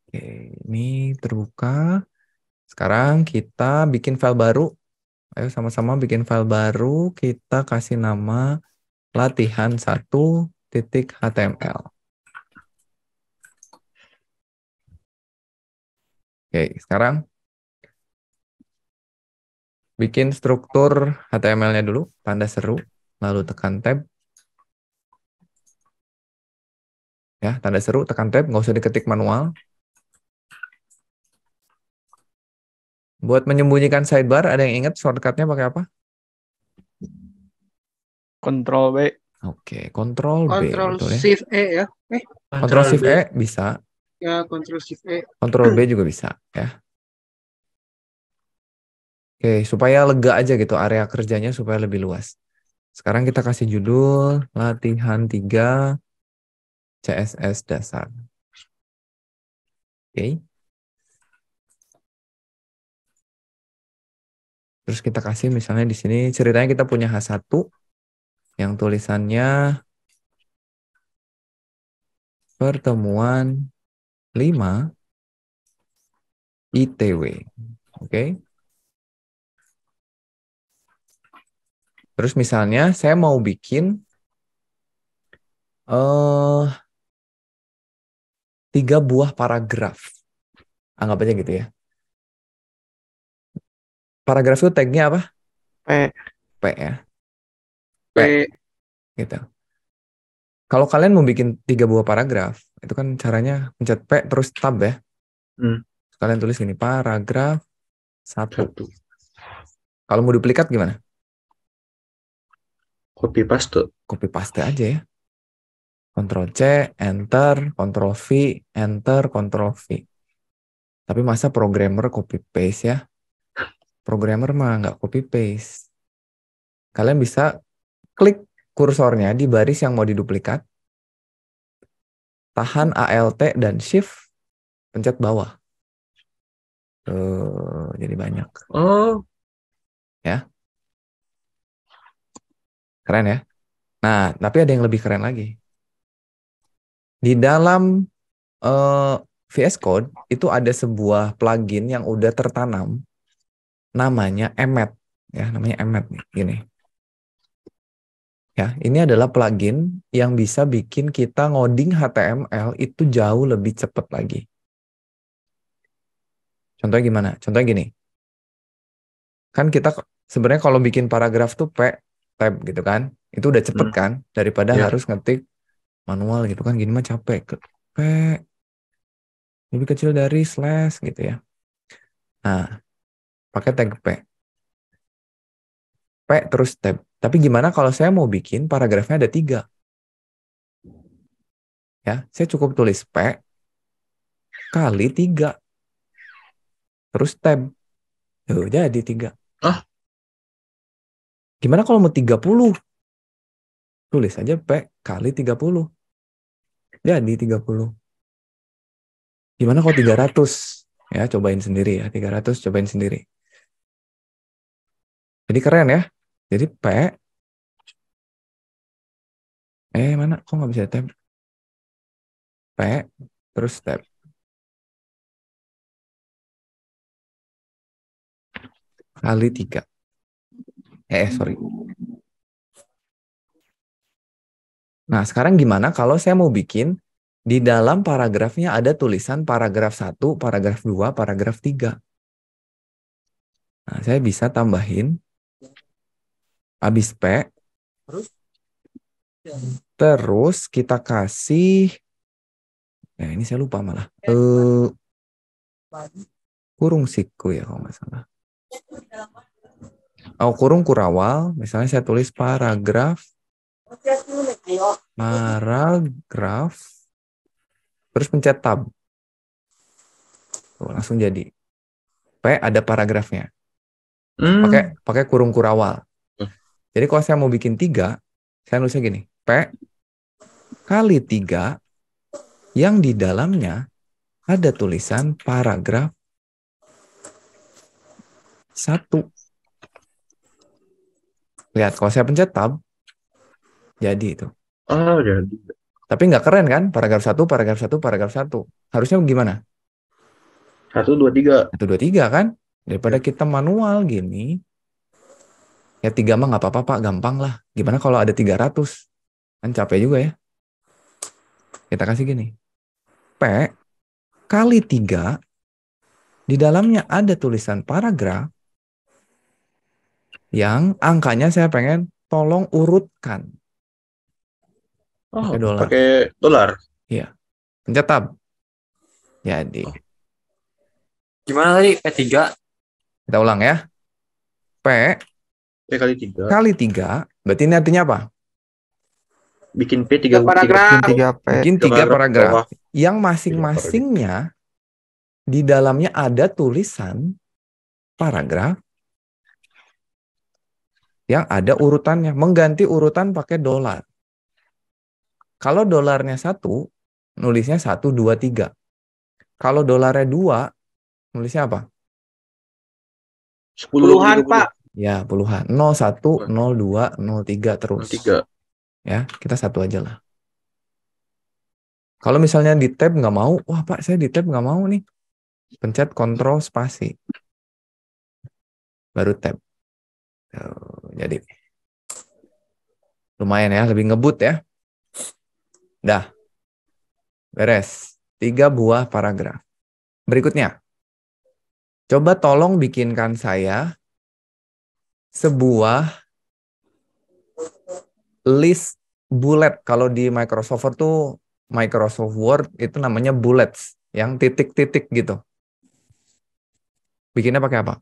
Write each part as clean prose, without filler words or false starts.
Oke, ini terbuka. Sekarang kita bikin file baru. Ayo sama-sama bikin file baru. Kita kasih nama latihan1.html. Oke, sekarang bikin struktur HTML-nya dulu, tanda seru, lalu tekan tab. Ya, tanda seru, tekan tab, nggak usah diketik manual. Buat menyembunyikan sidebar, ada yang ingat shortcut-nya pakai apa? Control B. Oke, Ctrl B, Control betul ya. Shift E ya. Ctrl Shift E bisa, Ya, Control Shift E. Ctrl B juga bisa ya. Oke, supaya lega aja gitu area kerjanya supaya lebih luas. Sekarang kita kasih judul latihan 3 CSS dasar. Oke. Terus kita kasih misalnya di sini ceritanya kita punya H1 yang tulisannya pertemuan 5 ITW. Oke. Terus misalnya saya mau bikin 3 buah paragraf. Anggap aja gitu ya. Paragraf itu tagnya apa? P. P ya. P P. gitu. Kalau kalian mau bikin 3 buah paragraf, itu kan caranya pencet P terus tab ya. Kalian tulis gini, paragraf 1. Kalau mau duplikat gimana? Copy paste. Copy paste aja ya. Ctrl C, Enter, Ctrl V, Enter, Ctrl V. Tapi masa programmer copy paste ya? Programmer mah nggak copy paste. Kalian bisa klik kursornya di baris yang mau diduplikat, tahan Alt dan Shift, pencet bawah. Tuh, jadi banyak. Oh, Ya, keren ya. Nah, tapi ada yang lebih keren lagi. Di dalam VS Code itu ada sebuah plugin yang udah tertanam, namanya Emmet. Ya, namanya Emmet nih, gini. Ya, ini adalah plugin yang bisa bikin kita ngoding HTML itu jauh lebih cepat lagi. Contohnya gimana? Contohnya gini. Kan kita sebenarnya kalau bikin paragraf tuh tab gitu kan. Itu udah cepet kan daripada ya. harus ngetik manual gitu kan. Gini mah capek. P lebih kecil dari slash gitu ya. Nah, pakai tag P. P terus tab. Tapi gimana kalau saya mau bikin paragrafnya ada 3? Ya, saya cukup tulis P kali 3. Terus tab. Tuh, jadi 3. Ah, Gimana kalau mau 30? Tulis aja P kali 30. Jadi 30. Gimana kalau 300? Ya, cobain sendiri ya. 300 cobain sendiri. Jadi keren ya. Jadi P. Mana? Kok nggak bisa tab? P. Terus tab. Kali 3. Sorry. Nah, sekarang gimana kalau saya mau bikin di dalam paragrafnya ada tulisan paragraf 1, paragraf 2, paragraf 3. Nah, saya bisa tambahin habis P, terus kita kasih, ini saya lupa malah, kurung siku ya kalau nggak salah. Oh, kurung kurawal, misalnya saya tulis paragraf, terus pencet tab. Tuh, langsung jadi. P ada paragrafnya. Pakai kurung kurawal. Jadi kalau saya mau bikin 3, saya nulisnya gini. P kali 3 yang di dalamnya ada tulisan paragraf 1. Lihat, kalau saya pencet tab, jadi itu. Oh, jadi. Tapi nggak keren kan? Paragraf 1, paragraf 1, paragraf 1. Harusnya gimana? 1, 2, 3. 1, 2, 3 kan? Daripada kita manual gini, ya 3 mah nggak apa-apa Pak, gampang lah. Gimana kalau ada 300? Kan capek juga ya. Kita kasih gini. P kali 3, di dalamnya ada tulisan paragraf yang angkanya saya pengen tolong urutkan. Pakai dolar. Pakai dolar. Iya. Pencet tab. Jadi. Gimana tadi P3? Kita ulang ya. P P kali 3. kali 3, berarti ini artinya apa? Bikin P 3 paragraf. 3P. Bikin 3 paragraf. bawah. Yang masing-masingnya di dalamnya ada tulisan paragraf yang ada urutannya. Mengganti urutan pakai dolar. Kalau dolarnya 1, nulisnya 1, 2, 3. Kalau dolarnya 2, nulisnya apa? 10, Puluhan, 20. Pak. Ya, puluhan. 01, 02, 03 terus. 3. Ya, kita satu aja lah. Kalau misalnya di tab nggak mau, wah Pak, saya di tab nggak mau nih. Pencet Ctrl spasi. Baru tab. Jadi, lumayan ya, lebih ngebut ya. Dah. Beres. 3 buah paragraf. Berikutnya. Coba tolong bikinkan saya sebuah list bullet. Kalau di Microsoft Word tuh, Microsoft Word itu namanya bullets. Yang titik-titik gitu. Bikinnya pakai apa?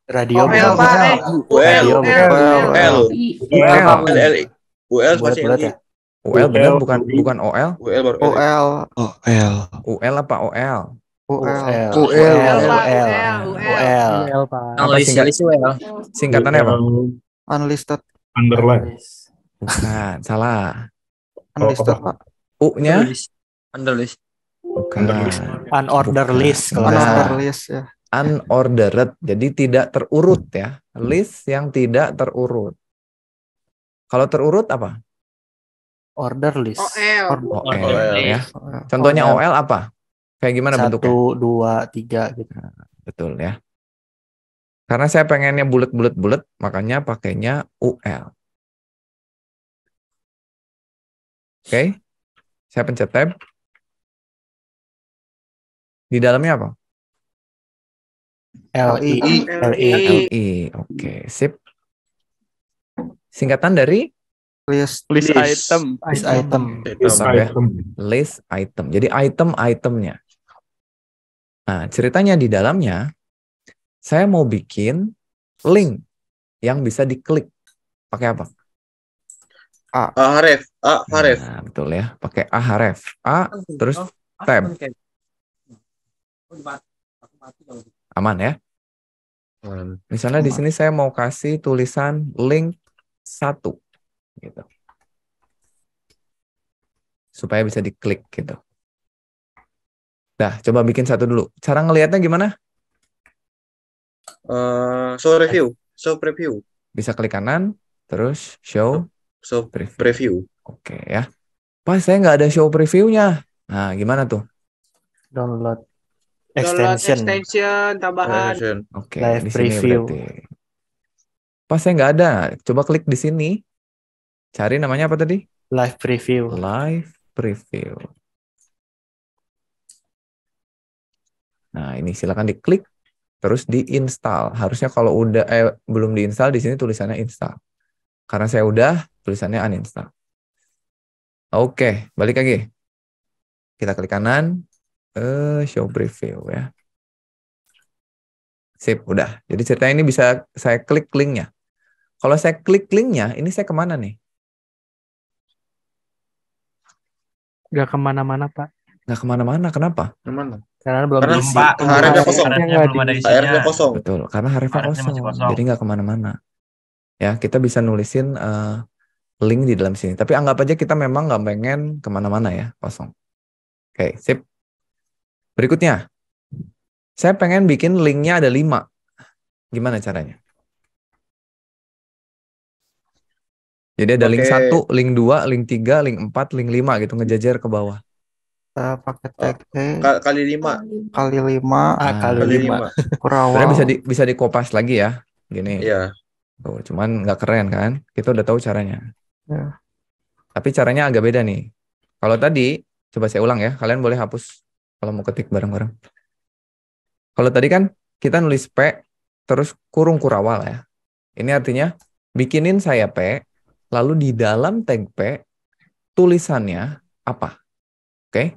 Radio. OL, Pak. UL. UL. UL Bulat spasi bulat LI. ya. UL benar bukan OL? UL baru LI. UL. UL apa OL? UL. UL. Apa singkatannya apa? Unlisted. Underline. Bukan, salah. Unlisted, Pak. U-nya? Underlist. Bukan. Unorder Bukan. list kalau Nah, Unorder list ya. unordered. Jadi tidak terurut ya. List yang tidak terurut. Kalau terurut apa? order list. OL. OL ya. Contohnya OL apa? Kayak gimana bentuknya? 1, 2, 3 gitu. Betul ya. Karena saya pengennya bulat-bulat, makanya pakainya UL. Oke. Saya pencet tab. Di dalamnya apa? LI. LI. Oke, sip. Singkatan dari List item. Mantap ya. List item. Jadi item-itemnya. Nah, ceritanya di dalamnya, saya mau bikin link yang bisa diklik. Pakai apa? Ahref. Nah, betul ya. Pakai ahref. A, terus tab. Aman ya? Misalnya di sini saya mau kasih tulisan link 1. Gitu. Supaya bisa diklik gitu. Dah, coba bikin satu dulu. Cara ngelihatnya gimana? Show review. Show preview. Bisa klik kanan, terus show Show preview. preview. Oke ya. Pas saya nggak ada show previewnya. Nah, gimana tuh? Download Download extension. extension tambahan. Oke, Live di sini preview. berarti. Pas saya nggak ada, coba klik di sini. Cari namanya apa tadi? Live preview. Live preview. Nah, ini silakan diklik terus diinstal. Harusnya kalau udah belum diinstal di sini tulisannya install. Karena saya udah, tulisannya uninstall. Oke, balik lagi. Kita klik kanan, show preview ya. Sip, udah. Jadi ceritanya ini bisa saya klik linknya. Kalau saya klik linknya, ini saya kemana nih? Nggak kemana-mana, Pak. Nggak kemana-mana, kenapa? Mana? Karena belum Karena diisi. HRF-nya kosong. Belum ada isinya. HRF-nya kosong. Betul, karena HRF-nya HRF-nya masih kosong. jadi nggak kemana-mana. Ya, kita bisa nulisin link di dalam sini. Tapi anggap aja kita memang nggak pengen kemana-mana ya, kosong. Oke, sip. Berikutnya, saya pengen bikin linknya ada 5. Gimana caranya? Jadi ada link 1, link 2, link 3, link 4, link 5 gitu, ngejajar ke bawah. Kita pakai tag E Kali 5. kali 5 Kali Kali 5. 5. kurawal. Sebenarnya bisa dikopas lagi ya. Gini. Iya. Tuh, cuman nggak keren kan? Kita udah tahu caranya. Ya. Tapi caranya agak beda nih. Kalau tadi, coba saya ulang ya. Kalian boleh hapus kalau mau ketik bareng-bareng. Kalau tadi kan kita nulis P, terus kurung kurawal ya. Ini artinya bikinin saya P, lalu di dalam tag P, tulisannya apa? Oke?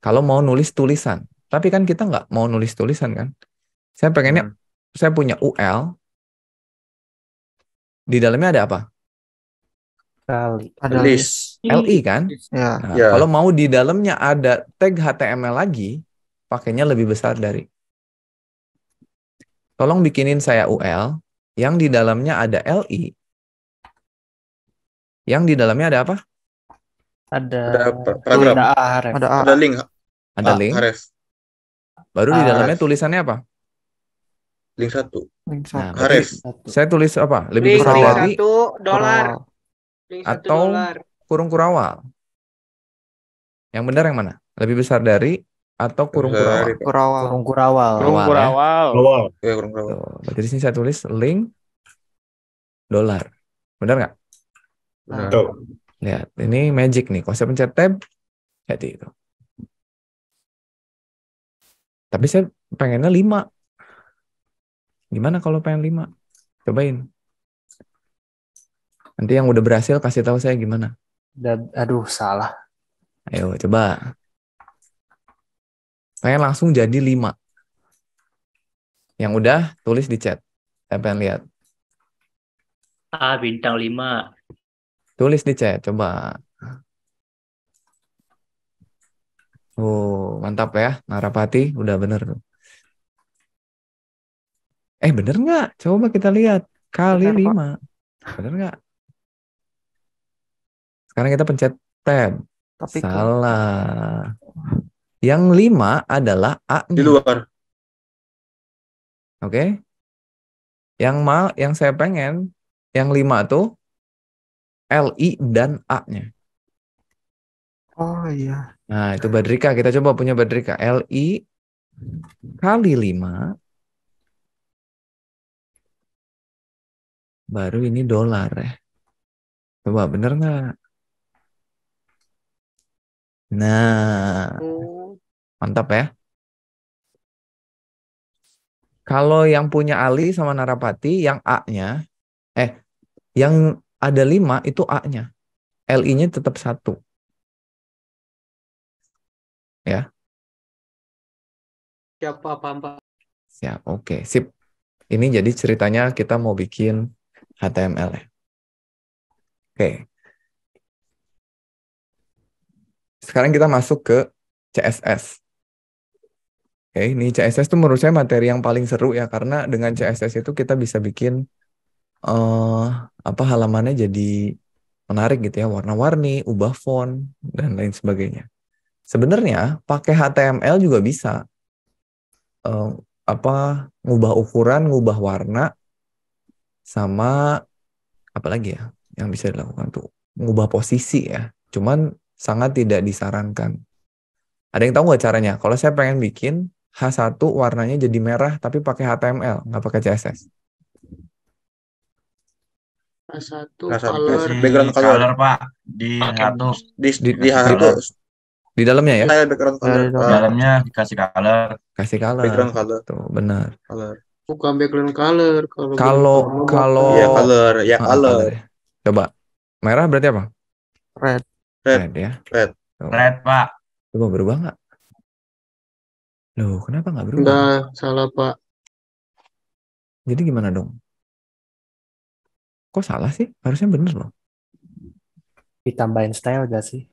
Kalau mau nulis tulisan. Tapi kan kita nggak mau nulis tulisan kan? Saya pengennya, saya punya UL, di dalamnya ada apa? Kali. Ada List. LI kan? Ya. Nah, Ya. kalau mau di dalamnya ada tag HTML lagi, pakainya lebih besar dari. Tolong bikinin saya UL, yang di dalamnya ada LI, yang di dalamnya ada apa? Ada Ada paragraf. ada A, ref. Ada A. Ada link. Ada link, Haref. baru di dalamnya Haref. tulisannya apa? Link 1. Link Nah, satu. Haref. saya tulis apa? Lebih Link besar Kurawal. dari $1. Kurawal. Link atau $1. kurung kurawal. Yang benar yang mana? Lebih besar dari atau kurung kurawal? Kurawal. Kurung kurawal. Kurawal ya. Ya, kurang berapa? Tuh, berarti di sini saya tulis link $. Benar nggak? Benar. Lihat, ini magic nih. Kalau saya pencet tab, jadi itu. Tapi saya pengennya 5. Gimana kalau pengen 5? Cobain. Nanti yang udah berhasil kasih tahu saya gimana. Aduh, salah. Ayo, coba. Pengen langsung jadi 5. Yang udah, tulis di chat. Saya pengen lihat. bintang 5. Tulis di chat, coba. Oh, mantap ya. Narapati, udah bener tuh. Bener nggak? Coba kita lihat. Kali Bener, 5. Bener nggak? Sekarang kita pencet tab. Tapi Salah. Yang 5 adalah A-nya. Di luar. Oke? Yang saya pengen, yang 5 tuh LI dan A-nya. Oh iya. Nah, itu Badrika. Kita coba punya Badrika. LI kali 5. Baru ini $. Ya. Coba bener nggak? Nah, mantap ya. Kalau yang punya Ali sama Narapati, yang A-nya, yang ada 5 itu A-nya. LI-nya tetap 1. Ya. Siapa Pak? Siap, oke. Sip. Ini jadi ceritanya kita mau bikin HTML ya. Oke. Sekarang kita masuk ke CSS. Oke, ini CSS itu menurut saya materi yang paling seru ya, karena dengan CSS itu kita bisa bikin halamannya jadi menarik gitu ya, warna-warni, ubah font dan lain sebagainya. Sebenarnya pakai HTML juga bisa ngubah ukuran, ngubah warna, sama apa lagi ya yang bisa dilakukan tuh, ngubah posisi ya. Cuman sangat tidak disarankan. Ada yang tahu nggak caranya? Kalau saya pengen bikin H1 warnanya jadi merah tapi pakai HTML, nggak pakai CSS. H1 H1 color. background color. Pak di H1 Di H1 Di dalamnya ya? saya background color. Di dalamnya dikasih color. Kasih color. Background color. Tuh, benar. Color. Bukan background color. Kalau Ya color, ya color. ya. Coba. Merah berarti apa? red. Red. ya. Red. Tuh. Red, Pak. Coba berubah nggak? Loh, kenapa nggak berubah? Enggak, salah Pak. Jadi gimana dong? Kok salah sih? Harusnya bener loh. Ditambahin style gak sih?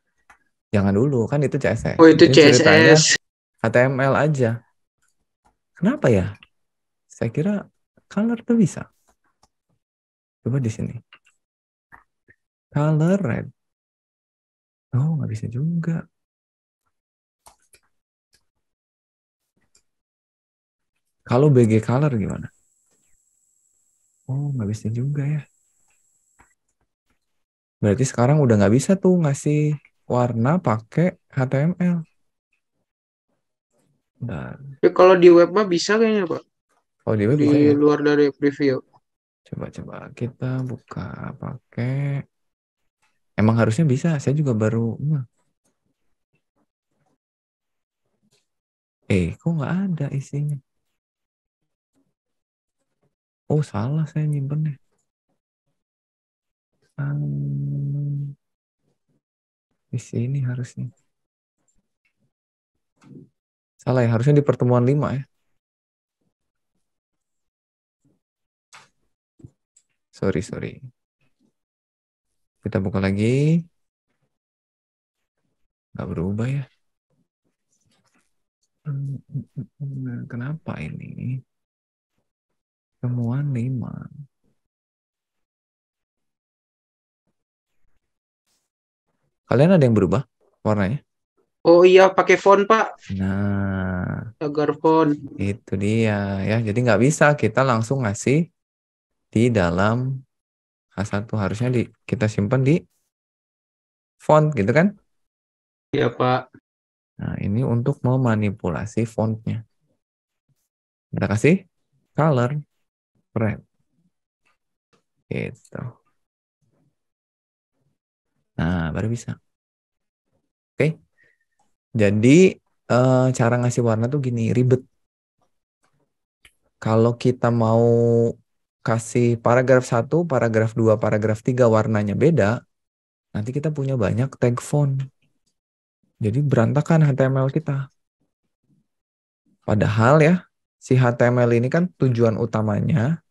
Jangan dulu, kan itu CSS. Oh, itu Ini ceritanya CSS. HTML aja. Kenapa ya? Saya kira color tuh bisa. Coba di sini. Color red. Oh, nggak bisa juga. Kalau BG color gimana? Oh, nggak bisa juga ya. Berarti sekarang udah nggak bisa tuh ngasih warna pakai HTML. Bentar. Ya, kalau di web mah bisa kayaknya Pak. Oh, di web Di bisa ya? luar dari preview. Coba kita buka pakai. Emang harusnya bisa. Saya juga baru. Kok nggak ada isinya? Oh, salah saya nyimpennya. Di sini harusnya. Salah ya, harusnya di pertemuan 5 ya. Sorry. Kita buka lagi. Nggak berubah ya. Kenapa ini? Pertemuan 5. Kalian ada yang berubah warnanya? Oh iya, pakai font Pak. Nah, Agar font. itu dia ya. Jadi nggak bisa kita langsung ngasih di dalam H1. Harusnya kita simpan di font gitu kan? Iya Pak. Nah, ini untuk memanipulasi fontnya. Kita kasih color red. Gitu. Nah, baru bisa. Oke. Jadi cara ngasih warna tuh gini, ribet. Kalau kita mau kasih paragraf 1, paragraf 2, paragraf 3 warnanya beda, nanti kita punya banyak tag font. Jadi berantakan HTML kita. Padahal ya, si HTML ini kan tujuan utamanya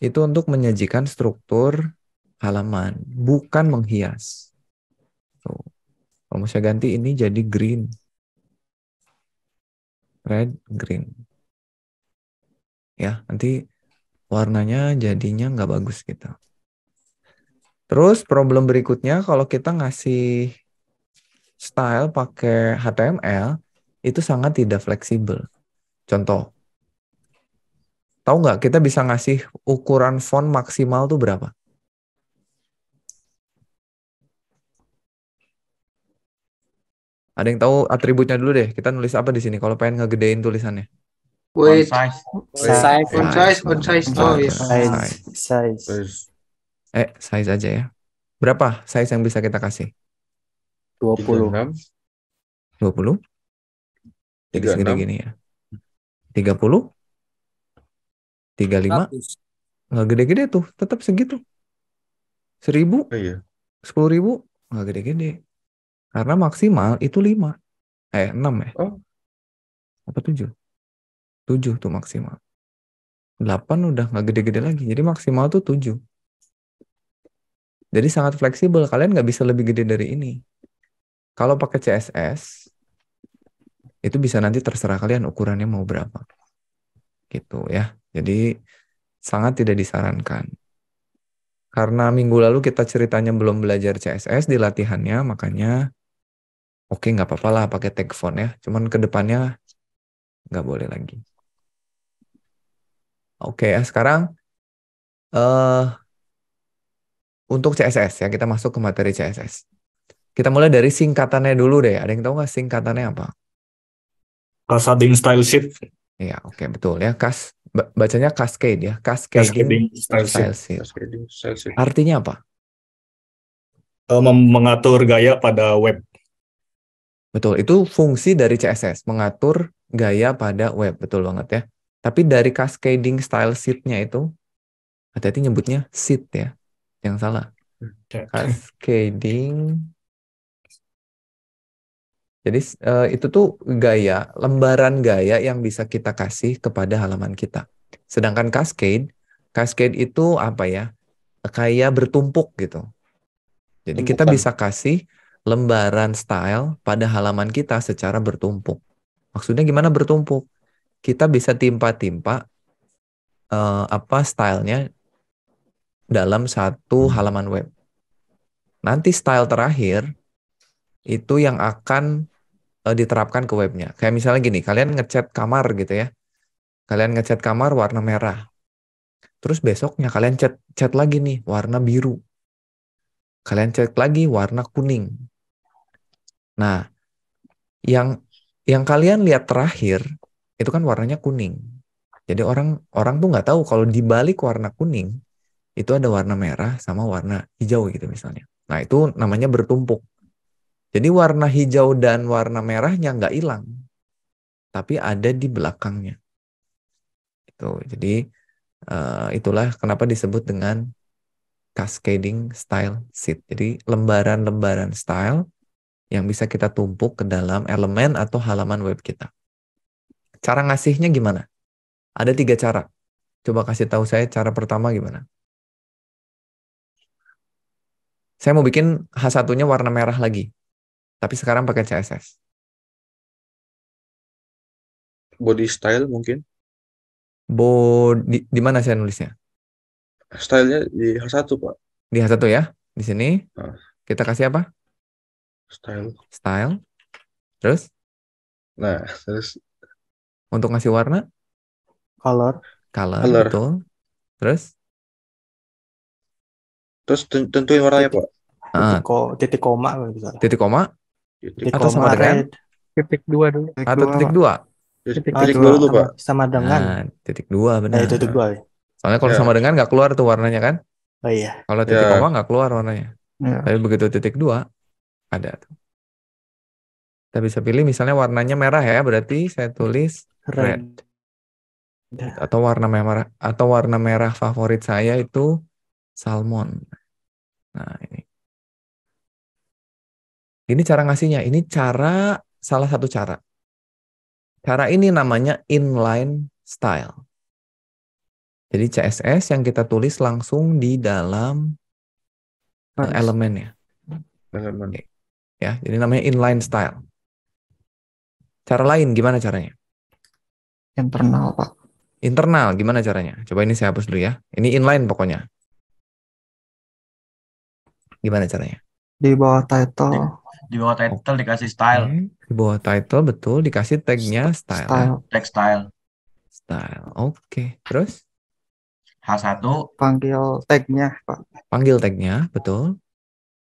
itu untuk menyajikan struktur halaman, bukan menghias. Tuh. Kalau mau saya ganti ini jadi green. Red, green. Ya, nanti warnanya jadinya nggak bagus gitu. Terus problem berikutnya kalau kita ngasih style pakai HTML itu sangat tidak fleksibel. Contoh, tahu nggak kita bisa ngasih ukuran font maksimal tuh berapa? Ada yang tahu atributnya dulu deh. Kita nulis apa di sini kalau pengen ngegedein tulisannya? Wait. Size. On size. Oh iya. Size. Size aja ya. Berapa size yang bisa kita kasih? 20. 20? Jadi segede gini ya. 30? 35? Nggak gede-gede tuh. Tetap segitu. 1000? 10.000? Nggak gede-gede. Karena maksimal itu 5. 6 ya? Oh. Apa 7? 7 tuh maksimal. 8 udah nggak gede-gede lagi. Jadi maksimal tuh 7. Jadi sangat fleksibel. Kalian nggak bisa lebih gede dari ini. Kalau pakai CSS, itu bisa nanti terserah kalian ukurannya mau berapa. Gitu ya. Jadi sangat tidak disarankan. Karena minggu lalu kita ceritanya belum belajar CSS di latihannya, makanya oke nggak apa-apa lah pakai tag font ya. Cuman ke depannya nggak boleh lagi. Oke ya, sekarang untuk CSS ya, kita masuk ke materi CSS. Kita mulai dari singkatannya dulu deh. Ada yang tahu nggak singkatannya apa? Cascading Style Sheet. Iya, oke betul ya. Bacanya cascade ya. Cascading Style Sheet. Artinya apa? Mengatur gaya pada web. Betul, itu fungsi dari CSS, mengatur gaya pada web, betul banget ya. Tapi dari cascading style sheet-nya itu, hati-hati nyebutnya sheet ya, yang salah. Cascading, jadi itu tuh gaya, lembaran gaya yang bisa kita kasih kepada halaman kita. Sedangkan cascade itu apa ya? Kayak bertumpuk gitu. Jadi kita bisa kasih lembaran style pada halaman kita secara bertumpuk. Maksudnya gimana bertumpuk? Kita bisa timpa-timpa stylenya dalam satu halaman web. Nanti style terakhir itu yang akan diterapkan ke webnya. Kayak misalnya gini, kalian ngecat kamar gitu ya. Kalian ngecat kamar warna merah. Terus besoknya kalian cat lagi nih warna biru. Kalian cat lagi warna kuning. Nah, yang kalian lihat terakhir itu kan warnanya kuning. Jadi orang tuh nggak tahu kalau di balik warna kuning itu ada warna merah sama warna hijau gitu misalnya. Nah, itu namanya bertumpuk. Jadi warna hijau dan warna merahnya nggak hilang, tapi ada di belakangnya. Jadi itulah kenapa disebut dengan cascading style sheet. Jadi lembaran-lembaran style yang bisa kita tumpuk ke dalam elemen atau halaman web kita. Cara ngasihnya gimana? Ada 3 cara. Coba kasih tahu saya cara pertama gimana. Saya mau bikin H1-nya warna merah lagi. Tapi sekarang pakai CSS. Body style mungkin. Di mana saya nulisnya? Stylenya di H1, Pak. Di H1 ya. Di sini. Nah. Kita kasih apa? Style. Terus? Nah, terus untuk ngasih warna? Color. Betul. Terus tentuin warnanya, Pak. Titik koma kalau bisa. Titik koma? Titik atau sama dengan? Titik 2 dulu. Atau titik 2? Titik 2 dulu, Pak. Sama dengan. Nah, titik 2 benar. Titik 2 ya. Soalnya kalau sama dengan nggak keluar tuh warnanya kan? Oh iya. Kalau titik koma nggak keluar warnanya. Tapi begitu titik 2 ada tuh. Kita bisa pilih misalnya warnanya merah ya, berarti saya tulis red. Atau warna merah favorit saya itu salmon. Nah, ini. Ini cara ngasihnya. Ini salah satu cara. Cara ini namanya inline style. Jadi CSS yang kita tulis langsung di dalam elemennya. Elemen. Ya, jadi namanya inline style. Cara lain gimana caranya? Internal, Pak. Internal gimana caranya? Coba ini saya hapus dulu ya. Ini inline pokoknya. Gimana caranya? Di bawah title. Di bawah title dikasih style. Di bawah title betul dikasih tagnya style. Tag style. Style. Oke. Terus? H1. Panggil tagnya, Pak. Panggil tagnya, betul.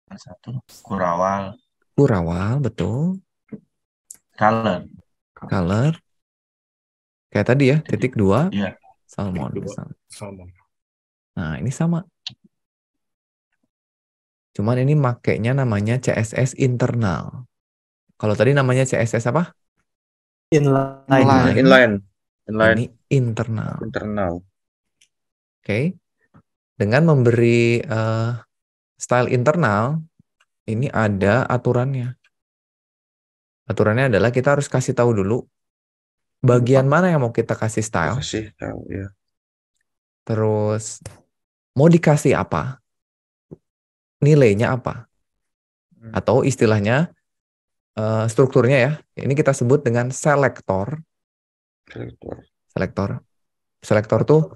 H1. Kurawal. Betul. Color. Kayak tadi ya, titik 2. Iya. Salmon. Nah, ini sama. Cuman ini makainya namanya CSS internal. Kalau tadi namanya CSS apa? Inline. Ini internal. Oke. Dengan memberi style internal, ini ada aturannya. Aturannya adalah kita harus kasih tahu dulu bagian mana yang mau kita kasih style. Ya. Terus mau dikasih apa? Nilainya apa? Atau istilahnya strukturnya ya. Ini kita sebut dengan selektor. Selektor tuh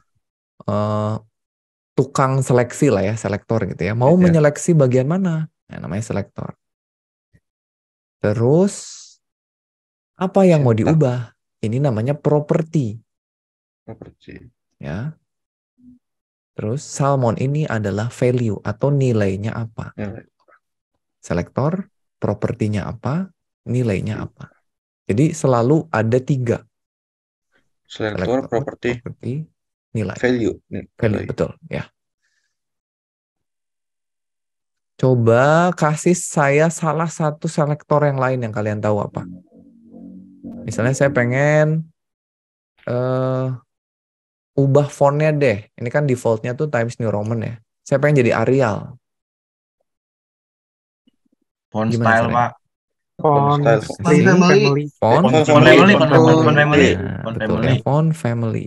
tukang seleksi lah ya, selektor gitu ya. Mau menyeleksi bagian mana? Nah, namanya selektor. Terus apa yang mau diubah? Ini namanya property. Ya. Terus salmon ini adalah value atau nilainya apa? Selektor, propertinya apa, nilainya apa. Jadi selalu ada 3. Selektor, properti, nilai. Value, betul. Ya. Coba kasih saya salah satu selektor yang lain yang kalian tahu apa. Misalnya saya pengen ubah fontnya deh. Ini kan defaultnya tuh Times New Roman ya. Saya pengen jadi Arial. Font style, Pak. Font family.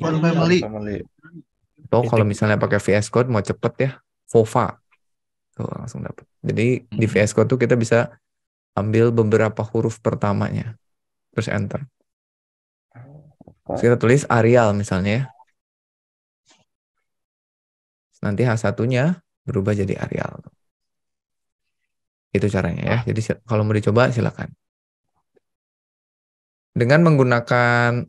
Atau kalau misalnya pakai VS Code mau cepet ya, Fova. Tuh langsung dapat. Jadi di VS Code tuh kita bisa ambil beberapa huruf pertamanya. Terus enter. Terus kita tulis Arial misalnya ya. Nanti H1-nya berubah jadi Arial. Itu caranya ya. Jadi kalau mau dicoba silakan. Dengan menggunakan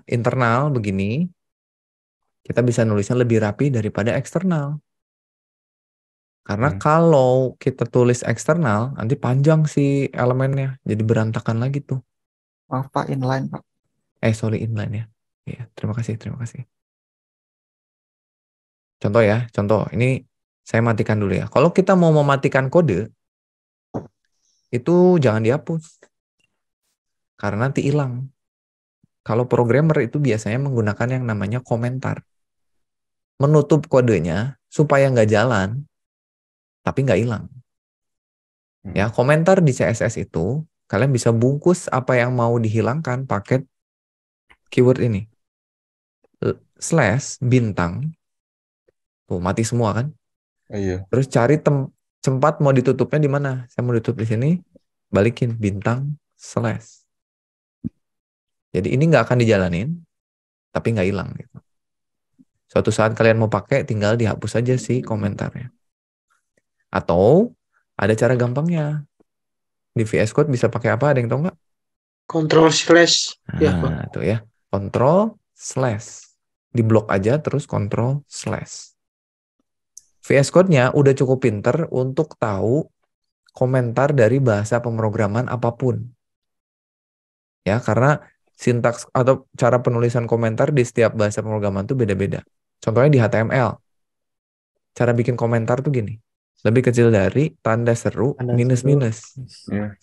internal begini, kita bisa nulisnya lebih rapi daripada eksternal. Karena kalau kita tulis eksternal, nanti panjang sih elemennya. Jadi berantakan lagi tuh. Maaf Pak, inline Pak. Sorry, inline ya. Iya, terima kasih. Contoh ya, ini saya matikan dulu ya. Kalau kita mau mematikan kode, itu jangan dihapus. Karena nanti hilang. Kalau programmer itu biasanya menggunakan yang namanya komentar. Menutup kodenya supaya nggak jalan, tapi nggak hilang. Ya, komentar di CSS itu, kalian bisa bungkus apa yang mau dihilangkan pakai keyword ini. / bintang. Tuh, mati semua kan? Iya. Terus cari tempat mau ditutupnya di mana? Saya mau ditutup di sini, balikin bintang /. Jadi ini nggak akan dijalanin, tapi nggak hilang gitu. Suatu saat kalian mau pakai, tinggal dihapus aja sih komentarnya. Atau ada cara gampangnya. Di VS Code bisa pakai apa? Ada yang tahu nggak? Ctrl/. Ya Pak. Nah, itu ya. Ctrl/. Diblok aja terus Ctrl/. VS Code-nya udah cukup pinter untuk tahu komentar dari bahasa pemrograman apapun. Ya, karena sintaks atau cara penulisan komentar di setiap bahasa pemrograman itu beda-beda. Contohnya di HTML. Cara bikin komentar tuh gini. Lebih kecil dari tanda seru minus-minus. Iya.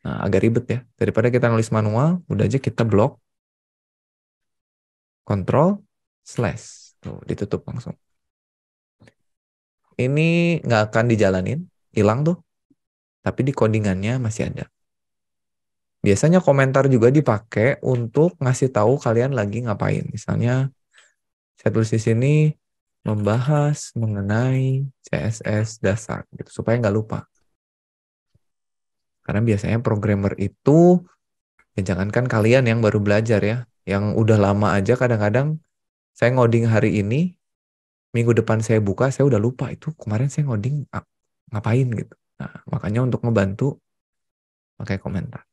Nah, agak ribet ya. Daripada kita nulis manual, udah aja kita blok. Ctrl/. Tuh, ditutup langsung. Ini nggak akan dijalanin, hilang tuh. Tapi di codingannya masih ada. Biasanya komentar juga dipakai untuk ngasih tahu kalian lagi ngapain. Misalnya, saya tulis di sini membahas mengenai CSS dasar, gitu, supaya nggak lupa. Karena biasanya programmer itu, ya jangankan kalian yang baru belajar ya, yang udah lama aja kadang-kadang saya ngoding hari ini, minggu depan saya buka, saya udah lupa itu kemarin saya ngoding ngapain gitu. Nah, makanya untuk ngebantu pakai komentar.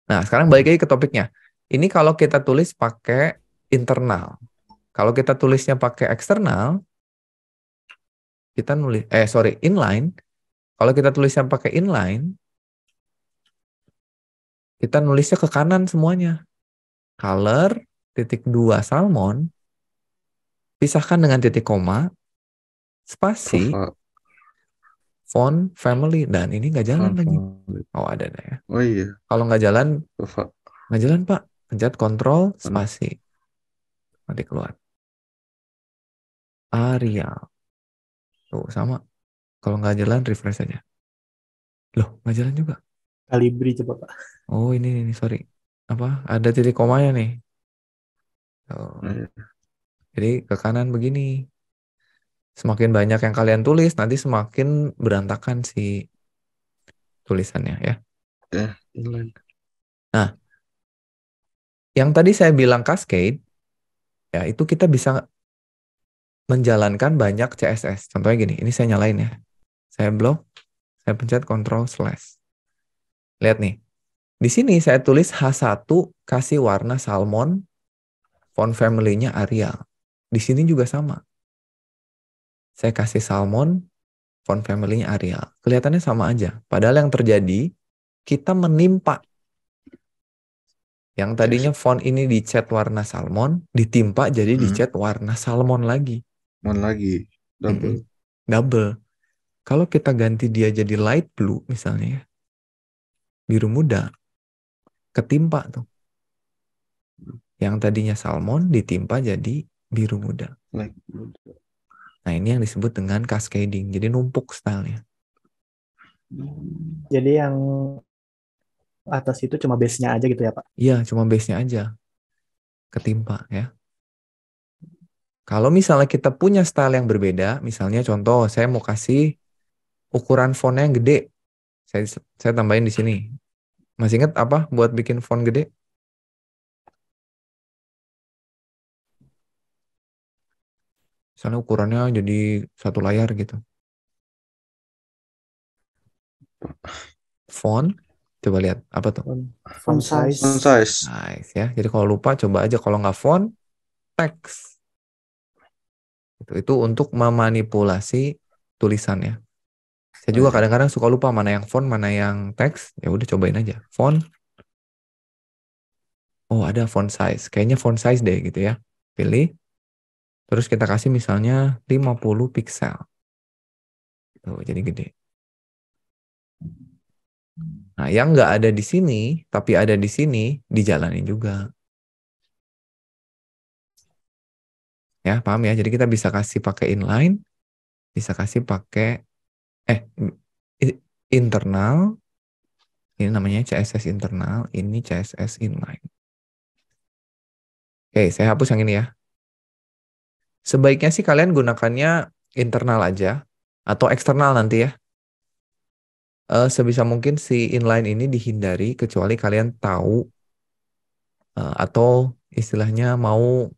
Nah, sekarang balik lagi ke topiknya. Ini kalau kita tulis pakai internal. Kalau kita tulisnya pakai eksternal, kita nulis, inline. Kalau kita tulisnya pakai inline, kita nulisnya ke kanan semuanya. Color, (2 salmon, pisahkan dengan titik koma, spasi, font, family, dan ini nggak jalan lagi. Oh, ada ya. Oh iya. Kalau nggak jalan Pak, pencet Ctrl spasi, nanti keluar. Arial, tuh sama. Kalau nggak jalan refresh aja. Loh, nggak jalan juga. Calibri coba Pak. Oh ini sorry. Apa? Ada titik komanya nih. Oh. Jadi ke kanan begini. Semakin banyak yang kalian tulis, nanti semakin berantakan si tulisannya ya. Nah, yang tadi saya bilang cascade, ya itu kita bisa menjalankan banyak CSS. Contohnya gini, ini saya nyalain ya. Saya blok, saya pencet Ctrl/. Lihat nih, di sini saya tulis H1 kasih warna salmon, font family-nya Arial. Di sini juga sama. Saya kasih salmon, font family-nya Arial. Kelihatannya sama aja. Padahal yang terjadi, kita menimpa. Yang tadinya font ini dicat warna salmon, ditimpa jadi dicat warna salmon lagi. Double. Double. Kalau kita ganti dia jadi light blue misalnya ya, biru muda, ketimpa tuh. Yang tadinya salmon ditimpa jadi biru muda. Nah, ini yang disebut dengan cascading. Jadi numpuk stylenya. Jadi yang atas itu cuma base-nya aja gitu ya Pak? Iya, cuma base-nya aja. Ketimpa ya. Kalau misalnya kita punya style yang berbeda, misalnya contoh saya mau kasih ukuran fontnya yang gede. Saya tambahin di sini. Masih ingat apa buat bikin font gede? Misalnya ukurannya jadi 1 layar gitu. Font, coba lihat apa tuh? Font size. Nice ya. Jadi kalau lupa coba aja, kalau nggak font, teks. Itu untuk memanipulasi tulisannya. Saya Oh, juga iya. kadang-kadang suka lupa mana yang font, mana yang teks. Ya udah cobain aja. Font. Oh, ada font size. Kayaknya font size deh gitu ya. Pilih. Terus kita kasih misalnya 50 pixel. Tuh, jadi gede. Nah, yang nggak ada di sini, tapi ada di sini, dijalanin juga. Ya, paham ya? Jadi kita bisa kasih pakai inline, bisa kasih pakai internal. Ini namanya CSS internal, ini CSS inline. Oke, saya hapus yang ini ya. Sebaiknya sih kalian gunakannya internal aja atau eksternal nanti ya. Sebisa mungkin si inline ini dihindari kecuali kalian tahu atau istilahnya mau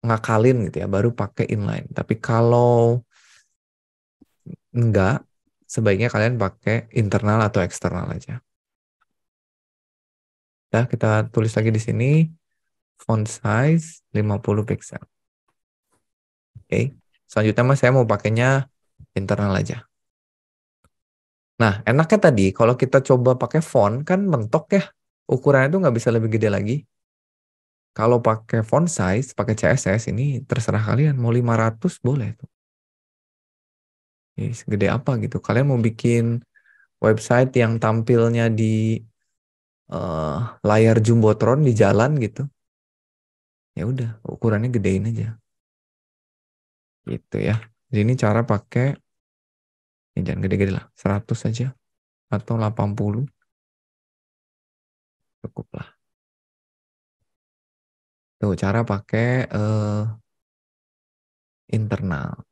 ngakalin gitu ya, baru pakai inline. Tapi kalau enggak, sebaiknya kalian pakai internal atau eksternal aja. Ya, kita tulis lagi di sini font size 50 pixel. Oke. Selanjutnya saya mau pakainya internal aja. Nah, enaknya tadi kalau kita coba pakai font kan mentok ya. Ukurannya itu nggak bisa lebih gede lagi. Kalau pakai font size, pakai CSS ini terserah kalian. Mau 500 boleh tuh. Segede apa gitu. Kalian mau bikin website yang tampilnya di layar jumbotron di jalan gitu. Ya udah, ukurannya gedein aja. Gitu ya. Jadi ini cara pakai, ya jangan gede-gede lah, 100 saja atau 80. Cukup lah. Tuh cara pakai internal.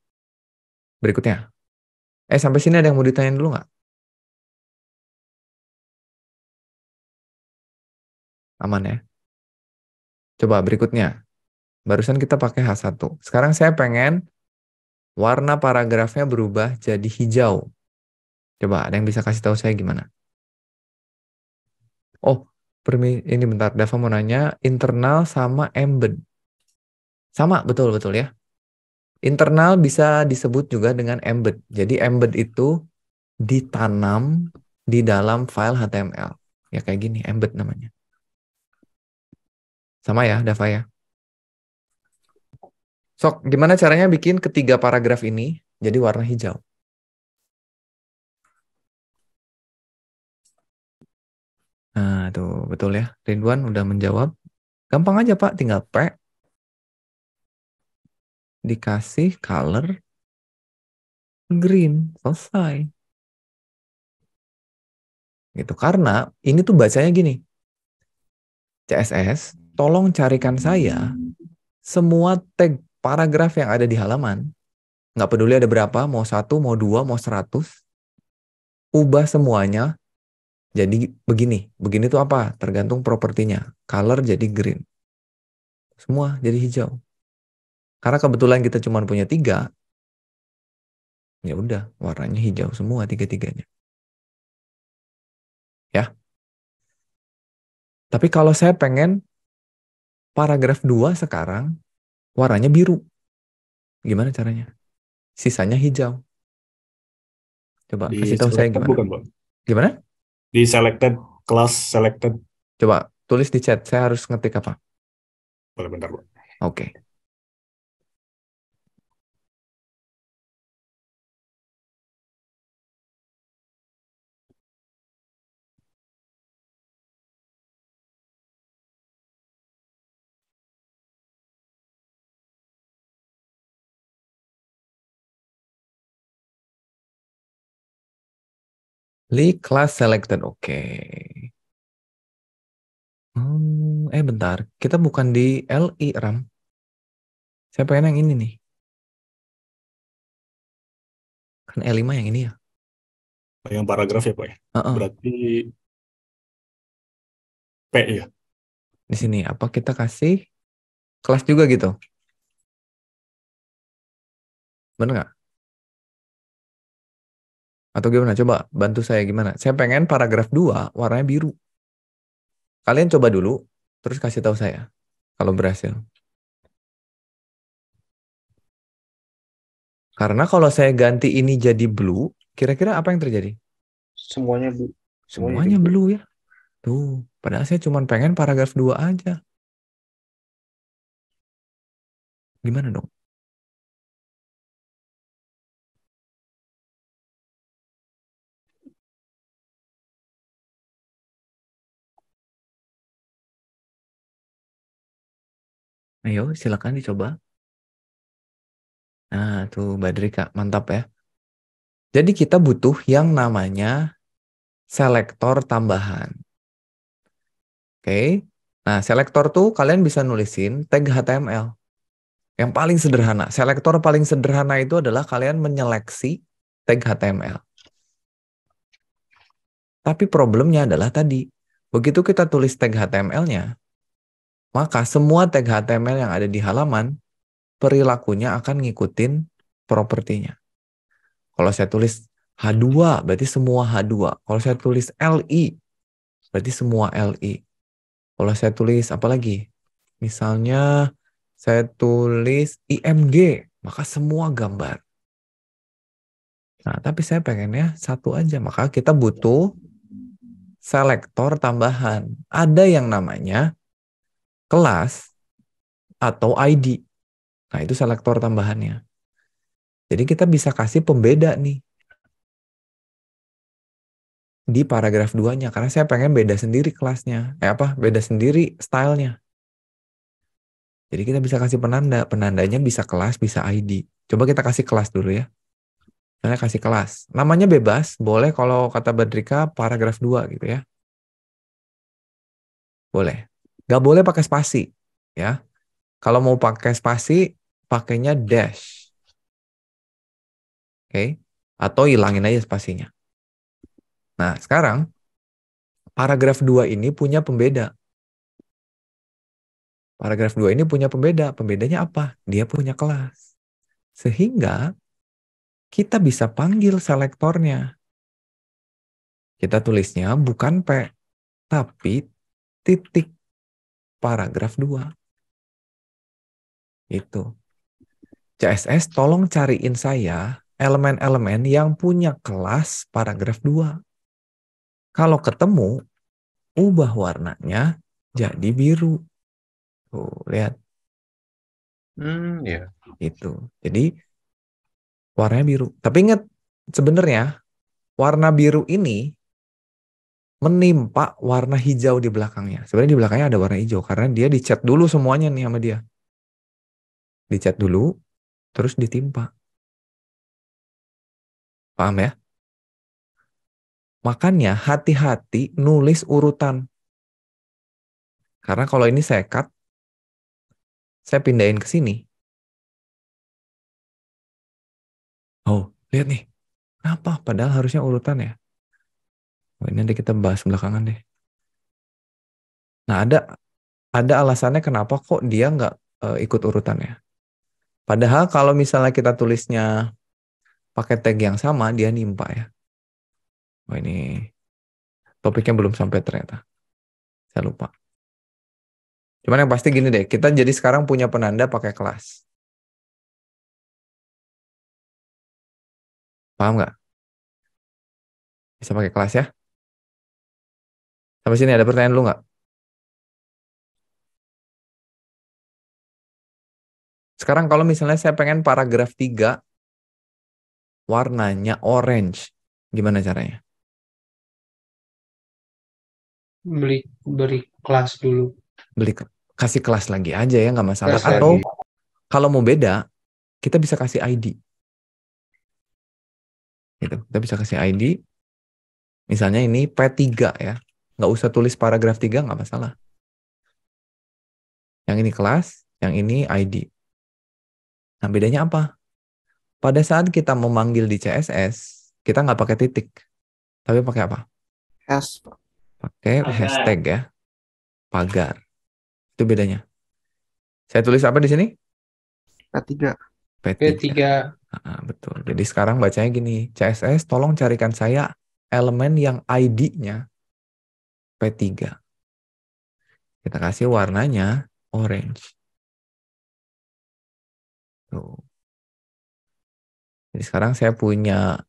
Berikutnya. Sampai sini ada yang mau ditanyain dulu nggak? Aman ya? Coba berikutnya. Barusan kita pakai H1. Sekarang saya pengen warna paragrafnya berubah jadi hijau. Coba ada yang bisa kasih tahu saya gimana? Oh, ini bentar. Dava mau nanya, internal sama embed. Sama, betul-betul ya. Internal bisa disebut juga dengan embed. Jadi embed itu ditanam di dalam file HTML. Ya kayak gini, embed namanya. Sama ya, Dava ya. Sok, gimana caranya bikin ketiga paragraf ini jadi warna hijau? Nah, tuh betul ya. Ridwan udah menjawab. Gampang aja Pak, tinggal P. Dikasih color green. Selesai. Gitu. Karena ini tuh bacanya gini. CSS, tolong carikan saya semua tag paragraf yang ada di halaman. Nggak peduli ada berapa, mau 1, mau 2, mau 100. Ubah semuanya jadi begini. Begini tuh apa? Tergantung propertinya. Color jadi green. Semua jadi hijau. Karena kebetulan kita cuma punya 3, ya udah warnanya hijau semua 3-tiganya. Ya. Tapi kalau saya pengen paragraf 2 sekarang warnanya biru. Gimana caranya? Sisanya hijau. Coba Di kasih tahu saya selected gimana. bukan, Pak? Gimana? Di selected, kelas selected. Coba tulis di chat. Saya harus ngetik apa? Boleh bentar, Pak. Oke. Class selected. Oke. Bentar. Kita bukan di LI, Ram. Saya pengen yang ini nih. Kan L5 yang ini ya. Yang paragraf ya, Pak ya? Berarti P ya? Di sini. Apa kita kasih kelas juga gitu? Bener nggak? Atau gimana? Coba bantu saya gimana? Saya pengen paragraf 2 warnanya biru. Kalian coba dulu, terus kasih tahu saya kalau berhasil. Karena kalau saya ganti ini jadi blue, kira-kira apa yang terjadi? Semuanya Bu. Semuanya jadi blue ya. Tuh, padahal saya cuma pengen paragraf 2 aja. Gimana dong? Ayo, silakan dicoba. Nah, tuh Mbak Drika, mantap ya. Jadi kita butuh yang namanya selektor tambahan. Oke. Nah, selektor tuh kalian bisa nulisin tag HTML. Yang paling sederhana. Selektor paling sederhana itu adalah kalian menyeleksi tag HTML. Tapi problemnya adalah tadi, begitu kita tulis tag HTML-nya, maka semua tag HTML yang ada di halaman, perilakunya akan ngikutin propertinya. Kalau saya tulis H2, berarti semua H2. Kalau saya tulis LI, berarti semua LI. Kalau saya tulis apa lagi? Misalnya saya tulis IMG, maka semua gambar. Nah, tapi saya pengennya satu aja. Maka kita butuh selektor tambahan. Ada yang namanya kelas atau ID. Nah, itu selektor tambahannya. Jadi kita bisa kasih pembeda nih di paragraf 2-nya. Karena saya pengen beda sendiri kelasnya. Beda sendiri stylenya. Jadi kita bisa kasih penanda. Penandanya bisa kelas, bisa ID. Coba kita kasih kelas dulu ya. Saya kasih kelas. Namanya bebas. Boleh kalau kata Badrika paragraf 2 gitu ya. Boleh. Gak boleh pakai spasi. Ya. Kalau mau pakai spasi, pakainya dash. Oke. Atau hilangin aja spasinya. Nah, sekarang paragraf 2 ini punya pembeda. Paragraf 2 ini punya pembeda. Pembedanya apa? Dia punya kelas. Sehingga kita bisa panggil selektornya. Kita tulisnya bukan P, tapi titik paragraf 2. Itu. CSS tolong cariin saya elemen-elemen yang punya kelas paragraf 2. Kalau ketemu, ubah warnanya jadi biru. Tuh, lihat. Ya. Itu. Jadi, warnanya biru. Tapi ingat, sebenarnya warna biru ini menimpa warna hijau di belakangnya. Sebenarnya di belakangnya ada warna hijau, karena dia dicat dulu semuanya nih sama dia. Dicat dulu, terus ditimpa. Paham ya? Makanya hati-hati nulis urutan. Karena kalau ini saya cut, saya pindahin ke sini. Oh, lihat nih. Kenapa? Padahal harusnya urutan ya. Oh, ini nanti kita bahas belakangan deh. Nah, ada alasannya kenapa kok dia nggak ikut urutannya. Padahal kalau misalnya kita tulisnya pakai tag yang sama, dia nimpa ya. Oh, ini topiknya belum sampai ternyata. Saya lupa. Cuman yang pasti gini deh, kita jadi sekarang punya penanda pakai kelas. Paham nggak? Bisa pakai kelas ya? Sampai sini ada pertanyaan lu nggak? Sekarang kalau misalnya saya pengen paragraf 3 warnanya orange, gimana caranya? beri kelas dulu. Kasih kelas lagi aja ya, nggak masalah. Kelas Atau lagi. kalau mau beda, kita bisa kasih ID. Gitu. Kita bisa kasih ID. Misalnya ini P3 ya. Nggak usah tulis paragraf 3, nggak masalah. Yang ini kelas, yang ini ID. Nah, bedanya apa? Pada saat kita memanggil di CSS, kita nggak pakai titik. Tapi pakai apa? Has, Pak. Pakai hashtag ya. Pagar. Itu bedanya. Saya tulis apa di sini? P3. P3. P3. Nah, betul. Jadi sekarang bacanya gini. CSS tolong carikan saya elemen yang ID-nya P3. Kita kasih warnanya orange. Tuh. Jadi sekarang saya punya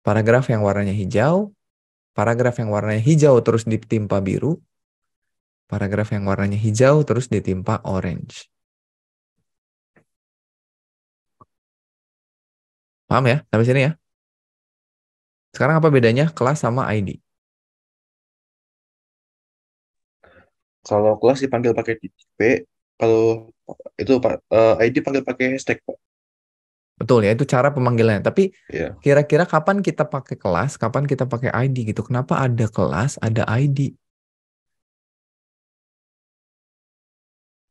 paragraf yang warnanya hijau, paragraf yang warnanya hijau terus ditimpa biru, paragraf yang warnanya hijau terus ditimpa orange. Paham ya? Sampai sini ya? Sekarang apa bedanya kelas sama ID? Kalau kelas dipanggil pakai titik P, kalau itu Pak, ID panggil pakai hashtag, Pak. Betul ya, itu cara pemanggilannya. Tapi Iya. kira-kira kapan kita pakai kelas, kapan kita pakai ID gitu? Kenapa ada kelas, ada ID?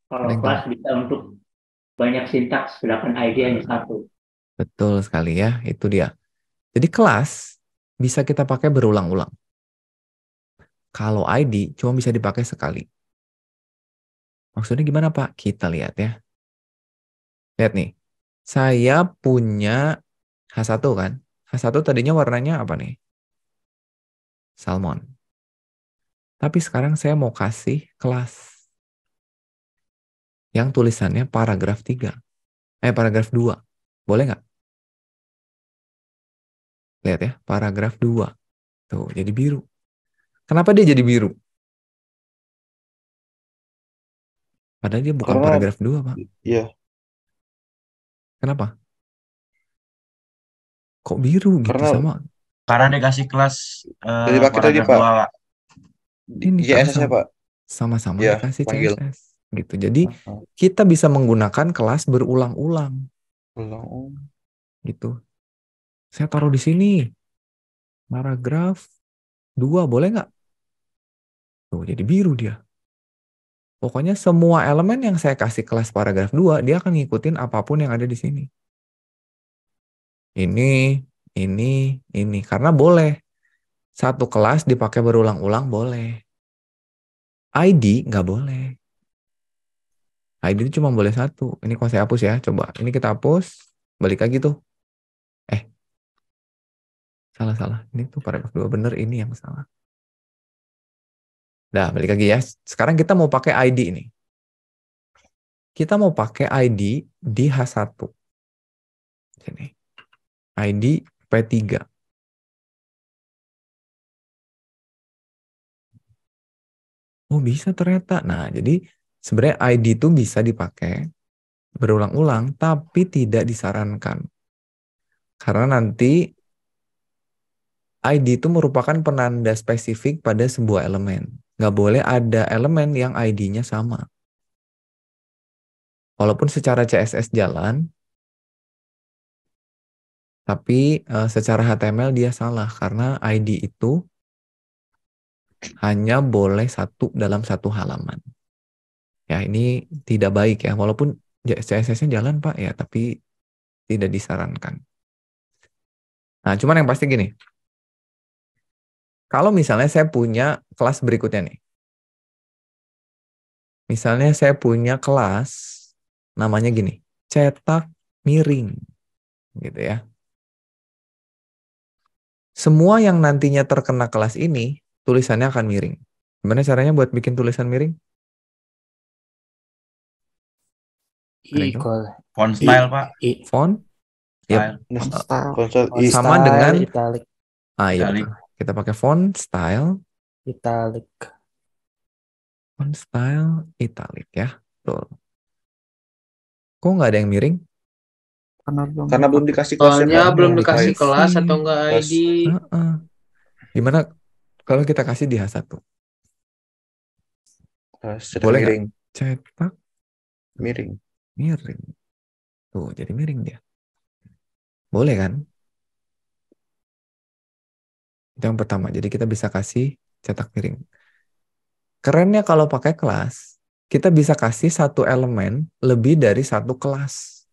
Kalau Ada yang kelas tahu? bisa untuk banyak sintaks, sedangkan ID hanya satu. Betul sekali ya, itu dia. Jadi kelas bisa kita pakai berulang-ulang. Kalau ID cuma bisa dipakai sekali. Maksudnya gimana Pak? Kita lihat ya. Lihat nih. Saya punya H1 kan. H1 tadinya warnanya apa nih? Salmon. Tapi sekarang saya mau kasih kelas. Yang tulisannya paragraf 3. Paragraf 2. Boleh nggak? Lihat ya, paragraf 2. Tuh, jadi biru. Kenapa dia jadi biru? Padahal dia bukan Karena paragraf 2, Pak. iya, Kenapa? Kok biru gitu karena sama? Karena dikasih kelas dari pakai tadi, paragraf Pak. 2, Pak. Ini karena ISS-nya, Pak. sama-sama Iya, dikasih panggil. CSS. Gitu. Jadi kita bisa menggunakan kelas berulang-ulang. Ulang. Gitu. Saya taruh di sini. Paragraf 2, boleh nggak? Tuh, jadi biru dia. Pokoknya semua elemen yang saya kasih kelas paragraf 2, dia akan ngikutin apapun yang ada di sini. Ini. Karena boleh. Satu kelas dipakai berulang-ulang boleh. ID nggak boleh. ID itu cuma boleh satu. Ini kalau saya hapus ya, coba. Ini kita hapus, balik lagi tuh. Salah. Ini tuh paragraf 2, bener ini yang salah. Nah, balik lagi ya. Sekarang kita mau pakai ID ini. Kita mau pakai ID di H1. Sini. ID P3. Oh, bisa ternyata. Nah, jadi sebenarnya ID itu bisa dipakai berulang-ulang, tapi tidak disarankan. Karena nanti ID itu merupakan penanda spesifik pada sebuah elemen. Nggak boleh ada elemen yang ID-nya sama. Walaupun secara CSS jalan, tapi secara HTML dia salah. Karena ID itu hanya boleh satu dalam satu halaman. Ya, ini tidak baik ya. Walaupun CSS-nya jalan, Pak, ya, tapi tidak disarankan. Nah, cuman yang pasti gini. Kalau misalnya saya punya kelas berikutnya nih. Misalnya saya punya kelas namanya gini, cetak miring. Gitu ya. Semua yang nantinya terkena kelas ini, tulisannya akan miring. Gimana caranya buat bikin tulisan miring? Equal. Font style, Pak. Font? Style. Style. Sama dengan italic. Iya, Italic. betul. Kita pakai font style. Italic. Font style italic ya. Betul. Kok nggak ada yang miring? Karena belum dikasih kelasnya, Soalnya Pak. belum dikasih dikasih. kelas atau enggak ID. Gimana kalau kita kasih di H1? Cetak Boleh nggak? miring. Cetak Miring. miring. Tuh, jadi miring dia. Boleh kan? Itu yang pertama. Jadi kita bisa kasih cetak miring. Kerennya kalau pakai kelas, kita bisa kasih satu elemen lebih dari satu kelas.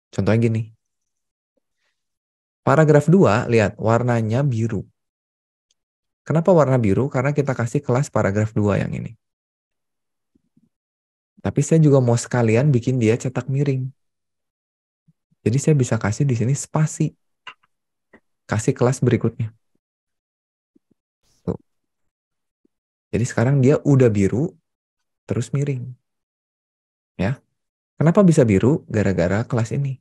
Contohnya gini. Paragraf 2, lihat warnanya biru. Kenapa warna biru? Karena kita kasih kelas paragraf 2 yang ini. Tapi saya juga mau sekalian bikin dia cetak miring. Jadi saya bisa kasih di sini spasi. Kasih kelas berikutnya. Tuh. Jadi sekarang dia udah biru, terus miring. Ya. Kenapa bisa biru? Gara-gara kelas ini.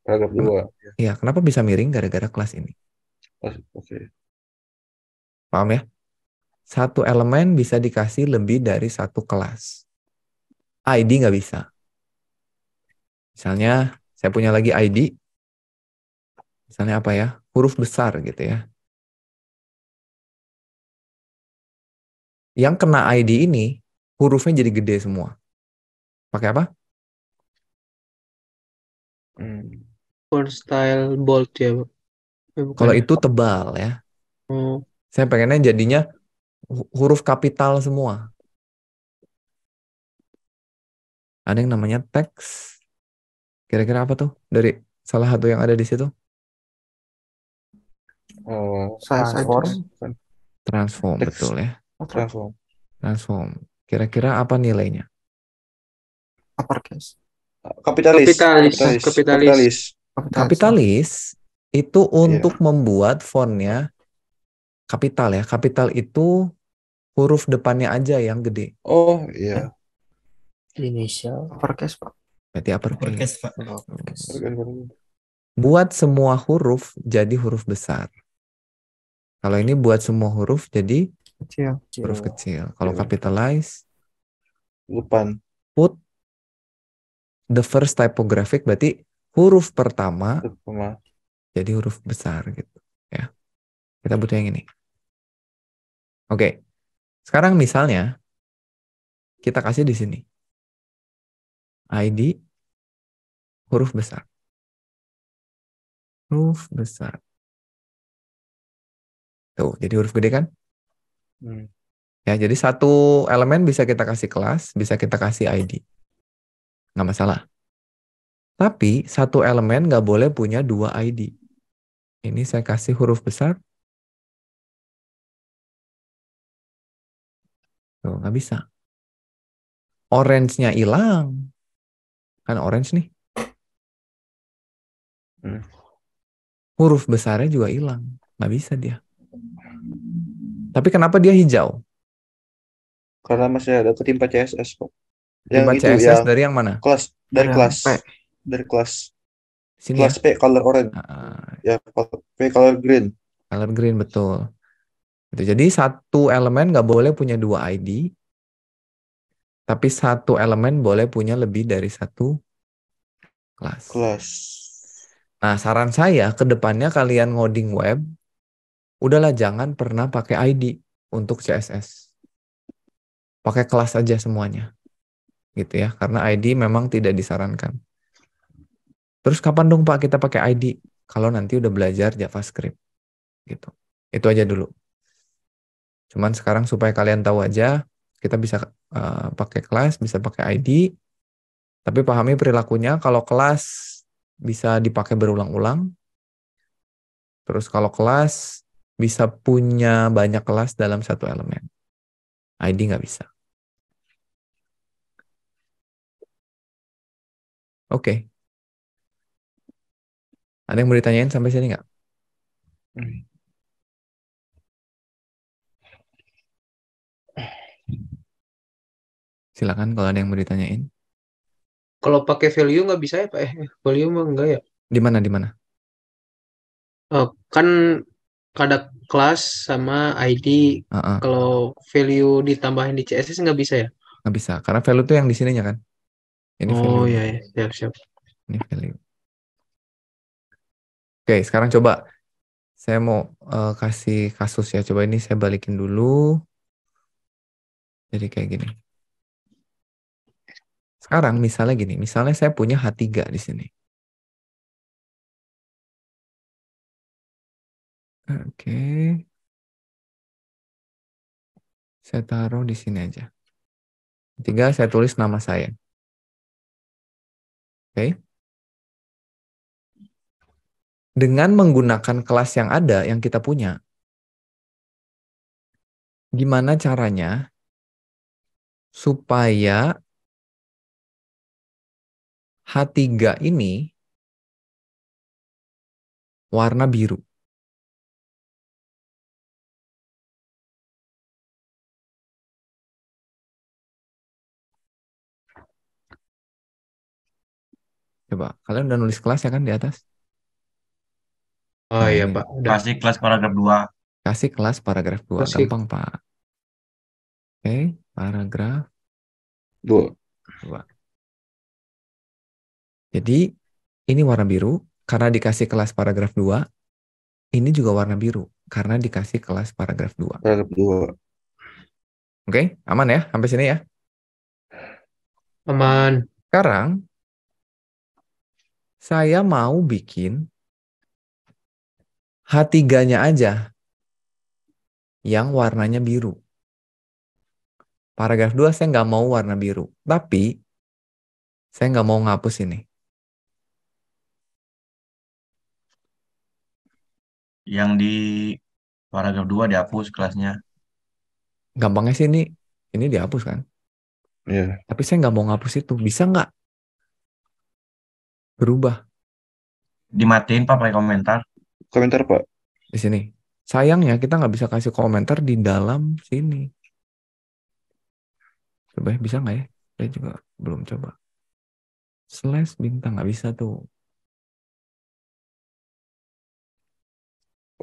Paragraf 2. Iya, kenapa bisa miring gara-gara kelas ini? Oke. Paham ya? Satu elemen bisa dikasih lebih dari satu kelas. ID nggak bisa. Misalnya, saya punya lagi ID. Misalnya apa ya? Huruf besar gitu ya. Yang kena ID ini, hurufnya jadi gede semua. Pakai apa? Font style bold ya, Pak. Bukan Kalau ya? itu tebal ya. Oh, Saya pengennya jadinya huruf kapital semua. Ada yang namanya teks. Kira-kira apa tuh dari salah satu yang ada di situ? Transform. Transform, Teks. betul ya. Transform. Transform. Kira-kira apa nilainya? Uppercase. Kapitalis. Kapitalis itu untuk membuat fontnya kapital ya. Kapital itu huruf depannya aja yang gede. Oh iya. Inisial. Uppercase, Pak. Berarti uppercase. Pak. Buat semua huruf jadi huruf besar. Kalau ini buat semua huruf jadi Kecil. huruf kecil. Kalau capitalize, Depan. put the first typographic, berarti huruf pertama jadi huruf besar gitu ya. Kita butuh yang ini. Oke. Sekarang misalnya kita kasih di sini ID huruf besar. Huruf besar. Tuh, jadi huruf gede kan? Ya, jadi satu elemen bisa kita kasih kelas, bisa kita kasih ID. Nggak masalah. Tapi satu elemen nggak boleh punya dua ID. Ini saya kasih huruf besar. Tuh, nggak bisa. Orange-nya hilang. Kan orange nih. Huruf besarnya juga hilang. Nggak bisa dia. Tapi kenapa dia hijau? Karena masih ada ketimpa CSS kok. Timpa CSS dari yang mana? Dari kelas. Sini kelas ya? P color orange. Ya, P color green. Color green, betul. Jadi satu elemen nggak boleh punya dua ID. Tapi satu elemen boleh punya lebih dari satu kelas. Nah, saran saya ke depannya kalian ngoding web, udahlah jangan pernah pakai ID untuk CSS. Pakai kelas aja semuanya. Gitu ya, karena ID memang tidak disarankan. Terus kapan dong Pak kita pakai ID? Kalau nanti udah belajar JavaScript. Gitu. Itu aja dulu. Cuman sekarang supaya kalian tahu aja, kita bisa pakai kelas, bisa pakai ID. Tapi pahami perilakunya, kalau kelas bisa dipakai berulang-ulang. Terus kalau kelas bisa punya banyak kelas dalam satu elemen. ID nggak bisa. Oke. Ada yang mau ditanyain sampai sini nggak? Silakan kalau ada yang mau ditanyain. Kalau pakai value nggak bisa ya Pak? Value mah enggak ya? Di mana? Kan ada kelas sama ID. Kalau value ditambahin di CSS nggak bisa ya? Nggak bisa, karena value itu yang di sininya kan. Ini value. Oh iya, siap. Ini value. Oke, sekarang coba saya mau kasih kasus ya. Coba ini saya balikin dulu. Jadi kayak gini. Sekarang misalnya gini, misalnya saya punya H3 di sini. Oke. Saya taruh di sini aja. Ketiga, saya tulis nama saya. Oke. Dengan menggunakan kelas yang ada, yang kita punya, gimana caranya supaya H3 ini warna biru? Coba, kalian udah nulis kelas ya kan di atas? Oh Nah, iya ini. Pak, udah. Kasih kelas paragraf 2. Kasih kelas paragraf 2. Kasih. Gampang, Pak. Oke, paragraf 2. 2. Jadi, ini warna biru karena dikasih kelas paragraf 2. Ini juga warna biru karena dikasih kelas paragraf 2. Paragraf 2. Oke, aman ya? Sampai sini ya? Aman. Sekarang, saya mau bikin H3-nya aja yang warnanya biru. Paragraf 2 saya nggak mau warna biru. Tapi, saya nggak mau ngapus ini. Yang di paragraf 2 dihapus kelasnya. Gampangnya sih ini dihapus kan? Iya. Tapi saya nggak mau ngapus itu. Bisa nggak berubah? Dimatiin Pak pakai komentar. Komentar, Pak. Di sini. Sayangnya kita nggak bisa kasih komentar di dalam sini. Coba ya, bisa nggak ya? Saya juga belum coba. Slash bintang nggak bisa tuh.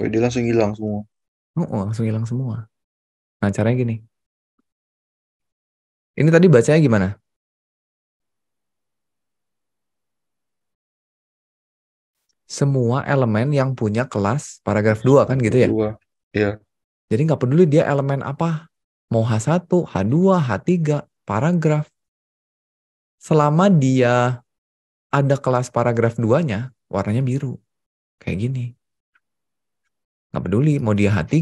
Oh, dia langsung hilang semua. Oh, langsung hilang semua. Nah, caranya gini. Ini tadi bacanya gimana? Semua elemen yang punya kelas paragraf 2 kan gitu ya? 2. Iya. Jadi nggak peduli dia elemen apa. Mau H1, H2, H3, paragraf. Selama dia ada kelas paragraf 2-nya, warnanya biru. Kayak gini. Nggak peduli, mau dia H3,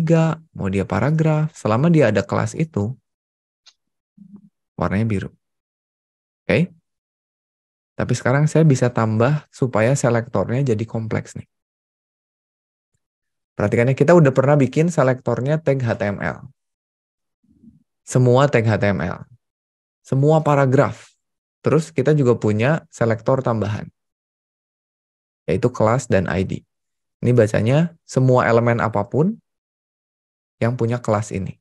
mau dia paragraf. Selama dia ada kelas itu, warnanya biru. Oke? Tapi sekarang saya bisa tambah supaya selektornya jadi kompleks nih. Perhatikan ya, kita udah pernah bikin selektornya tag HTML. Semua tag HTML. Semua paragraf. Terus kita juga punya selektor tambahan. Yaitu kelas dan ID. Ini bacanya semua elemen apapun yang punya kelas ini.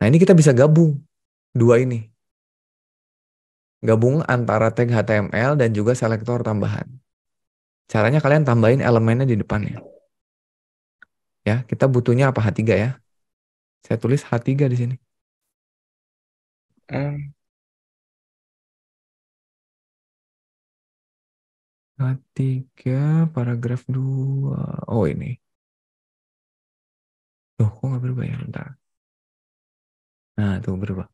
Nah, ini kita bisa gabung dua ini. Gabung antara tag HTML dan juga selektor tambahan. Caranya kalian tambahin elemennya di depannya. Ya, kita butuhnya apa? H3 ya. Saya tulis H3 di sini. H3 paragraf 2. Oh, ini. Tuh, kok nggak berubah ya? Bentar. Nah, tuh berubah.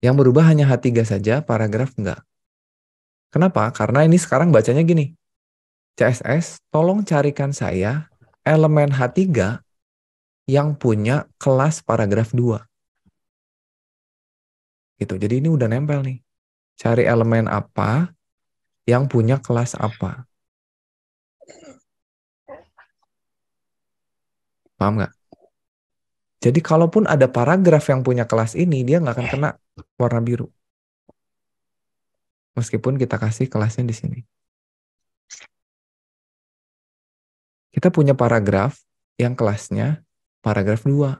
Yang berubah hanya H3 saja, paragraf enggak. Kenapa? Karena ini sekarang bacanya gini. CSS, tolong carikan saya elemen H3 yang punya kelas paragraf 2. Gitu. Jadi ini udah nempel nih. Cari elemen apa yang punya kelas apa. Paham nggak? Jadi kalaupun ada paragraf yang punya kelas ini, dia nggak akan kena warna biru. Meskipun kita kasih kelasnya di sini. Kita punya paragraf yang kelasnya paragraf 2.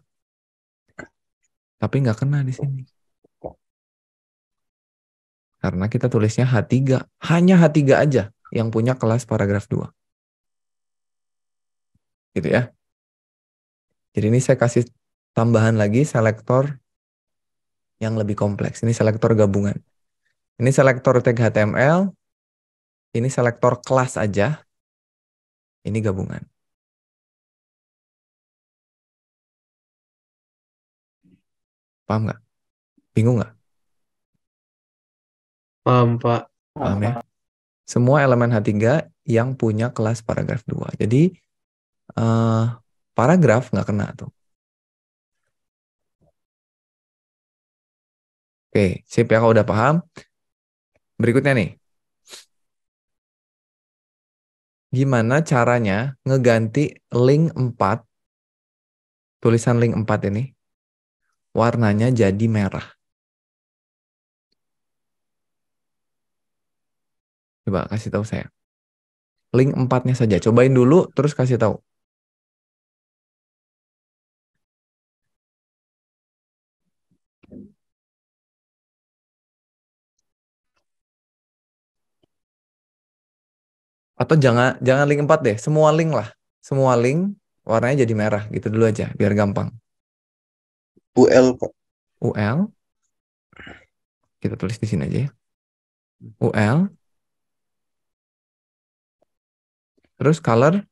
Tapi nggak kena di sini. Karena kita tulisnya H3. Hanya H3 aja yang punya kelas paragraf 2. Gitu ya. Jadi ini saya kasih tambahan lagi selektor yang lebih kompleks. Ini selektor gabungan. Ini selektor tag HTML. Ini selektor kelas aja. Ini gabungan. Paham nggak? Bingung nggak? Paham, Pak. Paham ya? Semua elemen H3 yang punya kelas paragraf 2. Jadi paragraf nggak kena tuh. Oke, sip ya kalau udah paham. Berikutnya nih. Gimana caranya ngeganti link 4, tulisan link 4 ini, warnanya jadi merah. Coba kasih tahu saya. Link 4-nya saja. Cobain dulu, terus kasih tahu. Atau jangan link 4 deh, semua link lah. Semua link warnanya jadi merah gitu dulu aja biar gampang. UL, Pak. UL. Kita tulis di sini aja ya. UL. Terus color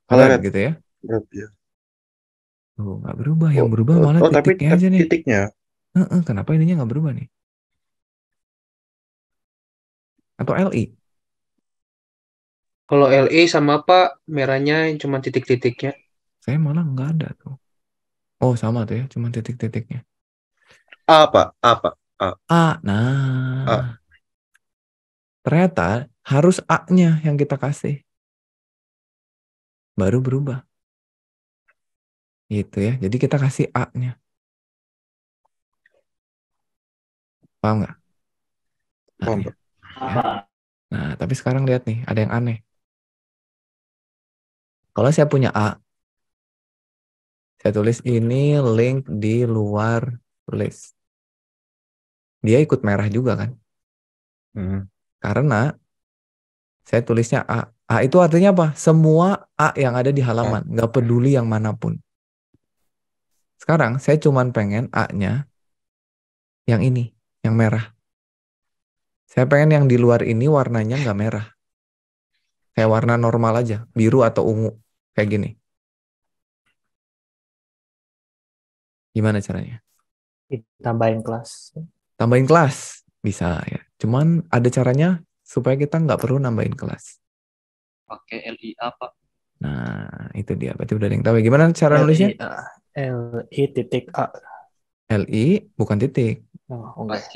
red gitu ya. Red, ya. Oh, nggak berubah. Yang berubah malah titiknya tapi aja nih. Titiknya. Kenapa ininya nggak berubah nih? Atau LI? Kalau LI sama Pak, merahnya cuma titik-titiknya. Saya malah nggak ada tuh. Oh, sama tuh ya, cuma titik-titiknya. A, Pak. A, Pak. A. Nah. Ternyata harus A-nya yang kita kasih. Baru berubah. Gitu ya. Jadi kita kasih A-nya. Paham nggak? Paham, Pak. Ya. Nah, tapi sekarang lihat nih, ada yang aneh. Kalau saya punya A, saya tulis ini link di luar list. Dia ikut merah juga kan? Karena saya tulisnya A. A itu artinya apa? Semua A yang ada di halaman. Nggak peduli yang manapun. Sekarang saya cuman pengen A-nya yang ini, yang merah. Saya pengen yang di luar ini warnanya nggak merah. Kayak warna normal aja, biru atau ungu. Kayak gini. Gimana caranya? Tambahin kelas. Tambahin kelas. Bisa ya. Cuman ada caranya supaya kita nggak perlu nambahin kelas. Pakai LIA, Pak. Nah, itu dia. Berarti udah ada yang tahu. Gimana cara nulisnya? LI titik A. LI bukan titik. Oh, enggak.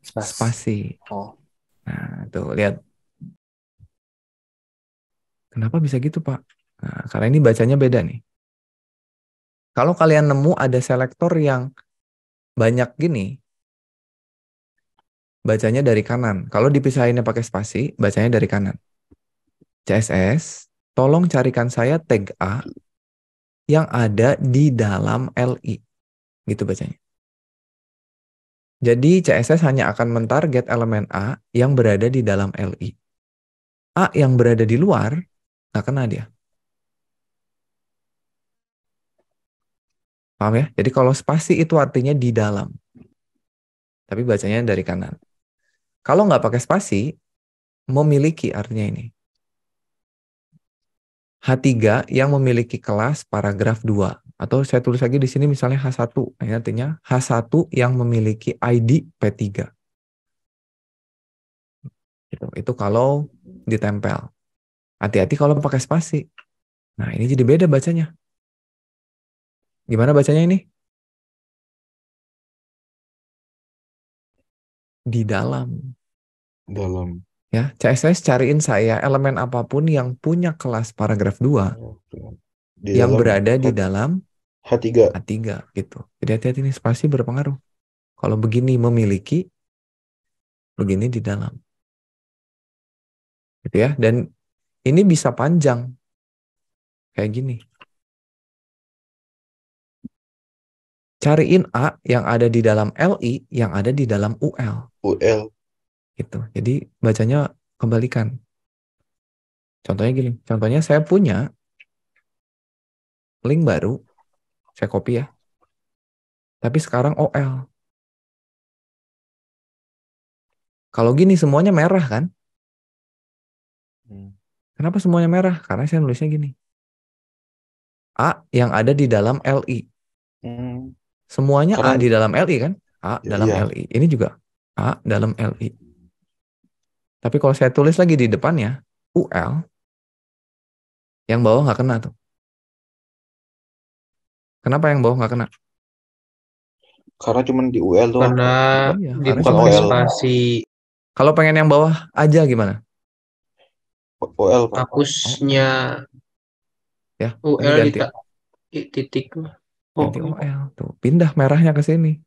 Spasi. Oh. Nah, tuh lihat. Kenapa bisa gitu, Pak? Nah, karena ini bacanya beda nih. Kalau kalian nemu ada selektor yang banyak gini, bacanya dari kanan. Kalau dipisahinnya pakai spasi, bacanya dari kanan. CSS, tolong carikan saya tag A yang ada di dalam LI. Gitu bacanya. Jadi CSS hanya akan mentarget elemen A yang berada di dalam LI. A yang berada di luar, nggak kena dia. Paham ya? Jadi kalau spasi itu artinya di dalam. Tapi bacanya dari kanan. Kalau nggak pakai spasi, memiliki artinya ini. H3 yang memiliki kelas paragraf 2. Atau saya tulis lagi di sini misalnya H1. Ini artinya H1 yang memiliki ID P3. Itu kalau ditempel. Hati-hati kalau pakai spasi. Nah, ini jadi beda bacanya. Gimana bacanya ini? Di dalam. Dalam. Ya, CSS cariin saya elemen apapun yang punya kelas paragraf 2 yang berada di dalam H3 gitu. Jadi hati-hati nih, spasi berpengaruh. Kalau begini memiliki, begini di dalam. Gitu ya. Dan ini bisa panjang. Kayak gini. Cariin A yang ada di dalam LI, yang ada di dalam UL. Gitu. Jadi bacanya kembalikan. Contohnya gini. Contohnya saya punya link baru. Saya copy ya. Tapi sekarang OL. Kalau gini semuanya merah kan? Kenapa semuanya merah? Karena saya nulisnya gini. A yang ada di dalam LI. Semuanya A di dalam LI kan? A dalam LI. Ini juga A dalam LI. Tapi kalau saya tulis lagi di depannya, UL, yang bawah nggak kena tuh. Kenapa yang bawah nggak kena? Karena cuma di UL doang. Karena bukan OL. spasi. Kalau pengen yang bawah aja gimana? OL, Pak. Hapusnya ya, UL ganti. Titik. Ganti OL tuh. Pindah merahnya ke sini.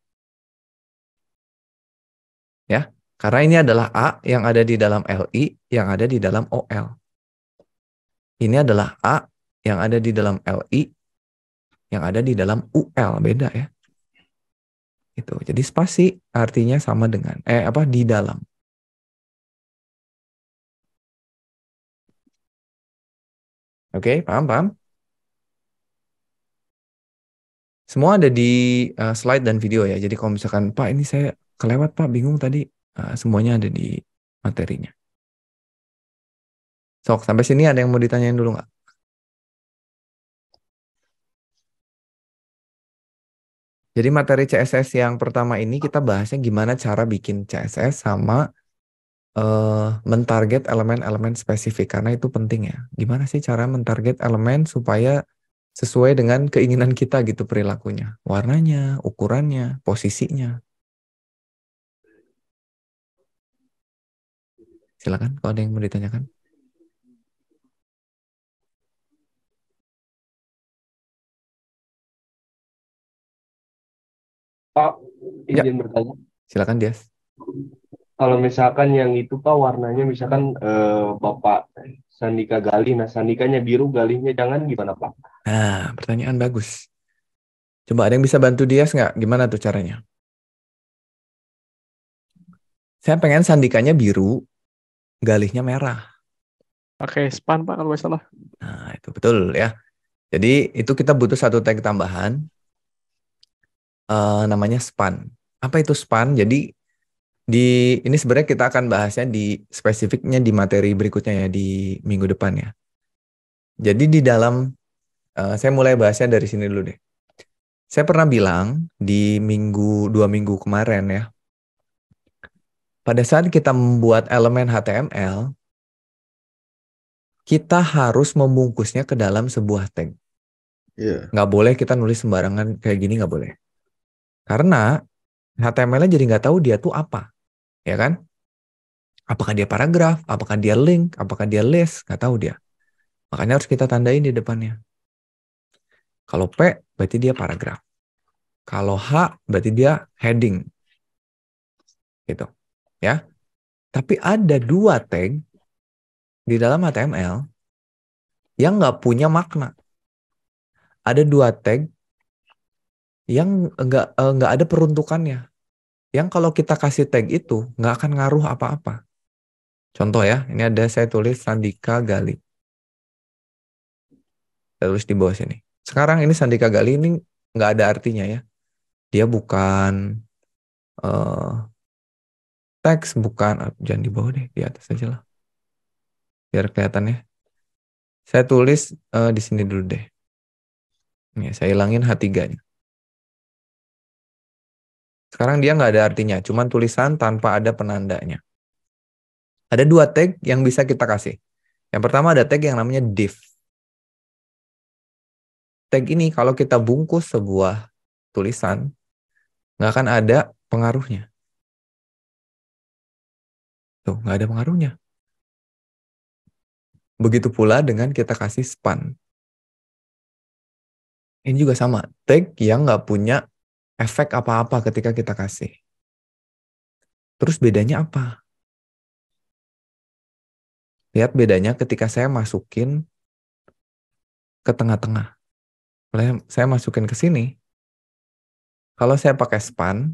Ya, karena ini adalah A yang ada di dalam LI yang ada di dalam OL. Ini adalah A yang ada di dalam LI yang ada di dalam UL, beda ya. Itu. Jadi spasi artinya sama dengan di dalam. Oke, paham? Semua ada di slide dan video ya. Jadi kalau misalkan, Pak ini saya kelewat Pak, bingung tadi. Semuanya ada di materinya. Sok, sampai sini ada yang mau ditanyain dulu nggak? Jadi materi CSS yang pertama ini kita bahasnya gimana cara bikin CSS sama mentarget elemen-elemen spesifik. Karena itu penting ya. Gimana sih cara mentarget elemen supaya sesuai dengan keinginan kita gitu perilakunya. Warnanya, ukurannya, posisinya. Silakan kalau ada yang mau ditanyakan. Pak, izin bertanya. Silakan, Dias. Kalau misalkan yang itu Pak warnanya misalkan Bapak Sandika Galih, nah Sandikanya biru, Galihnya jangan, gimana Pak? Nah, pertanyaan bagus. Coba ada yang bisa bantu Dias nggak? Gimana tuh caranya? Saya pengen Sandikanya biru, Galihnya merah. Pakai span Pak kalau nggak salah. Nah, itu betul ya. Jadi itu kita butuh satu tag tambahan. Namanya span. Apa itu span? Jadi ini sebenarnya kita akan bahasnya di spesifiknya di materi berikutnya ya di minggu depan ya. Jadi di dalam saya mulai bahasnya dari sini dulu deh. Saya pernah bilang di 2 minggu kemarin ya. Pada saat kita membuat elemen HTML, kita harus membungkusnya ke dalam sebuah tag. Nggak boleh kita nulis sembarangan kayak gini, nggak boleh. Karena HTML-nya jadi nggak tahu dia tuh apa, ya kan? Apakah dia paragraf, apakah dia link, apakah dia list, nggak tahu dia. Makanya harus kita tandain di depannya. Kalau P berarti dia paragraf. Kalau H berarti dia heading, gitu, ya. Tapi ada 2 tag di dalam HTML yang nggak punya makna. Ada 2 tag yang nggak ada peruntukannya. Yang kalau kita kasih tag itu nggak akan ngaruh apa-apa. Contoh ya, ini ada saya tulis Sandika Galih. Saya tulis di bawah sini. Sekarang ini Sandika Galih ini nggak ada artinya ya. Dia bukan teks, bukan, jangan di bawah deh, di atas aja lah. Biar kelihatannya. Saya tulis di sini dulu deh. Ini saya hilangin H3-nya. Sekarang dia nggak ada artinya, cuman tulisan tanpa ada penandanya. Ada 2 tag yang bisa kita kasih. Yang pertama ada tag yang namanya div. Tag ini kalau kita bungkus sebuah tulisan, nggak akan ada pengaruhnya. Tuh, nggak ada pengaruhnya. Begitu pula dengan kita kasih span. Ini juga sama. Tag yang nggak punya efek apa-apa ketika kita kasih. Terus bedanya apa? Lihat bedanya ketika saya masukin ke tengah-tengah. Kalau saya masukin ke sini, kalau saya pakai span,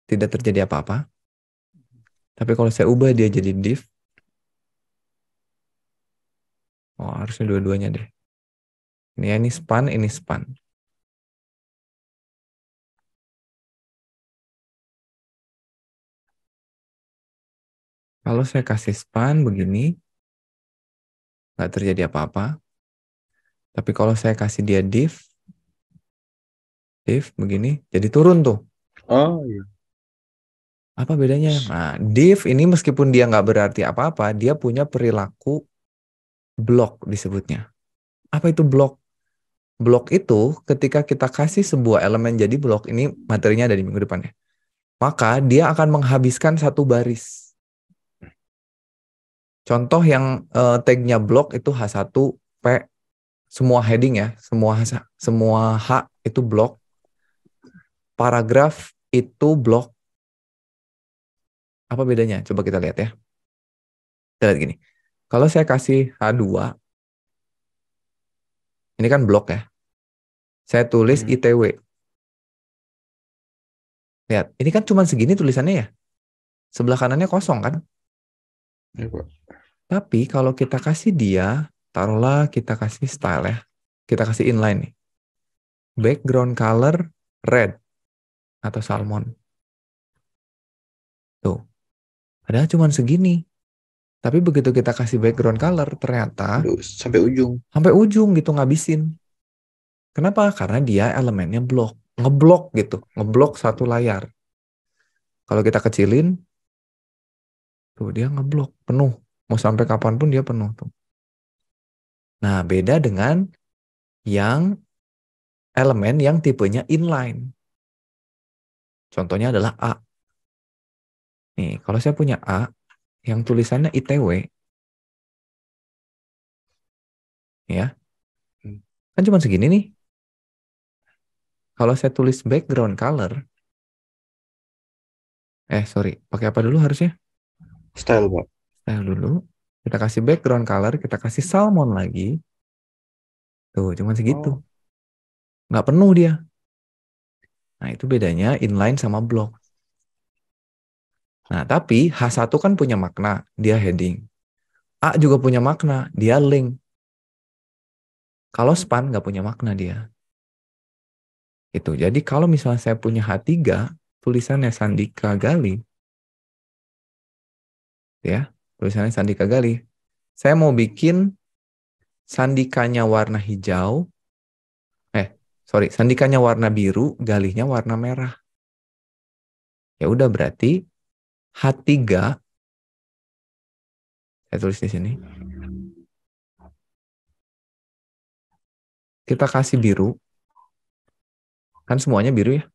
tidak terjadi apa-apa. Tapi kalau saya ubah dia jadi div, harusnya dua-duanya deh. Ini span, ini span. Kalau saya kasih span begini, nggak terjadi apa-apa. Tapi kalau saya kasih dia div begini, jadi turun tuh. Oh iya. Apa bedanya? Nah, div ini meskipun dia nggak berarti apa-apa, dia punya perilaku blok disebutnya. Apa itu blok? Blok itu ketika kita kasih sebuah elemen jadi blok, ini materinya ada di minggu depan ya. Maka dia akan menghabiskan 1 baris. Contoh yang tagnya blok itu H1, P, semua heading ya, semua H itu blok. Paragraf itu blok. Apa bedanya? Coba kita lihat ya. Kita lihat gini. Kalau saya kasih H2, ini kan blok ya. Saya tulis ITW. Lihat, ini kan cuma segini tulisannya ya. Sebelah kanannya kosong kan? Ya, Pak. Tapi kalau kita kasih dia taruhlah kita kasih style ya. Kita kasih inline nih. Background color red atau salmon. Tuh. Padahal cuma segini. Tapi begitu kita kasih background color, ternyata sampai ujung. Sampai ujung gitu, ngabisin. Kenapa? Karena dia elemennya blok. Ngeblok gitu. Ngeblok satu layar. Kalau kita kecilin, tuh dia ngeblok. Penuh. Mau sampai kapanpun dia penuh tuh. Nah, beda dengan yang elemen yang tipenya inline. Contohnya adalah A. Nih, kalau saya punya A, yang tulisannya ITW, ya, kan cuma segini nih. Kalau saya tulis background color, pakai apa dulu harusnya? Style, Pak. Style dulu. Kita kasih background color, kita kasih salmon lagi. Tuh, cuma segitu. Nggak penuh dia. Nah, itu bedanya inline sama block. Nah, tapi H1 kan punya makna, dia heading. A juga punya makna, dia link. Kalau span nggak punya makna dia. Itu. Jadi kalau misalnya saya punya H3, tulisannya Sandika Gali. Ya, tulisannya Sandika Gali. Saya mau bikin sandikanya warna hijau. Sandikanya warna biru, galihnya warna merah. Ya udah berarti H3 saya tulis di sini. Kita kasih biru. Kan semuanya biru ya.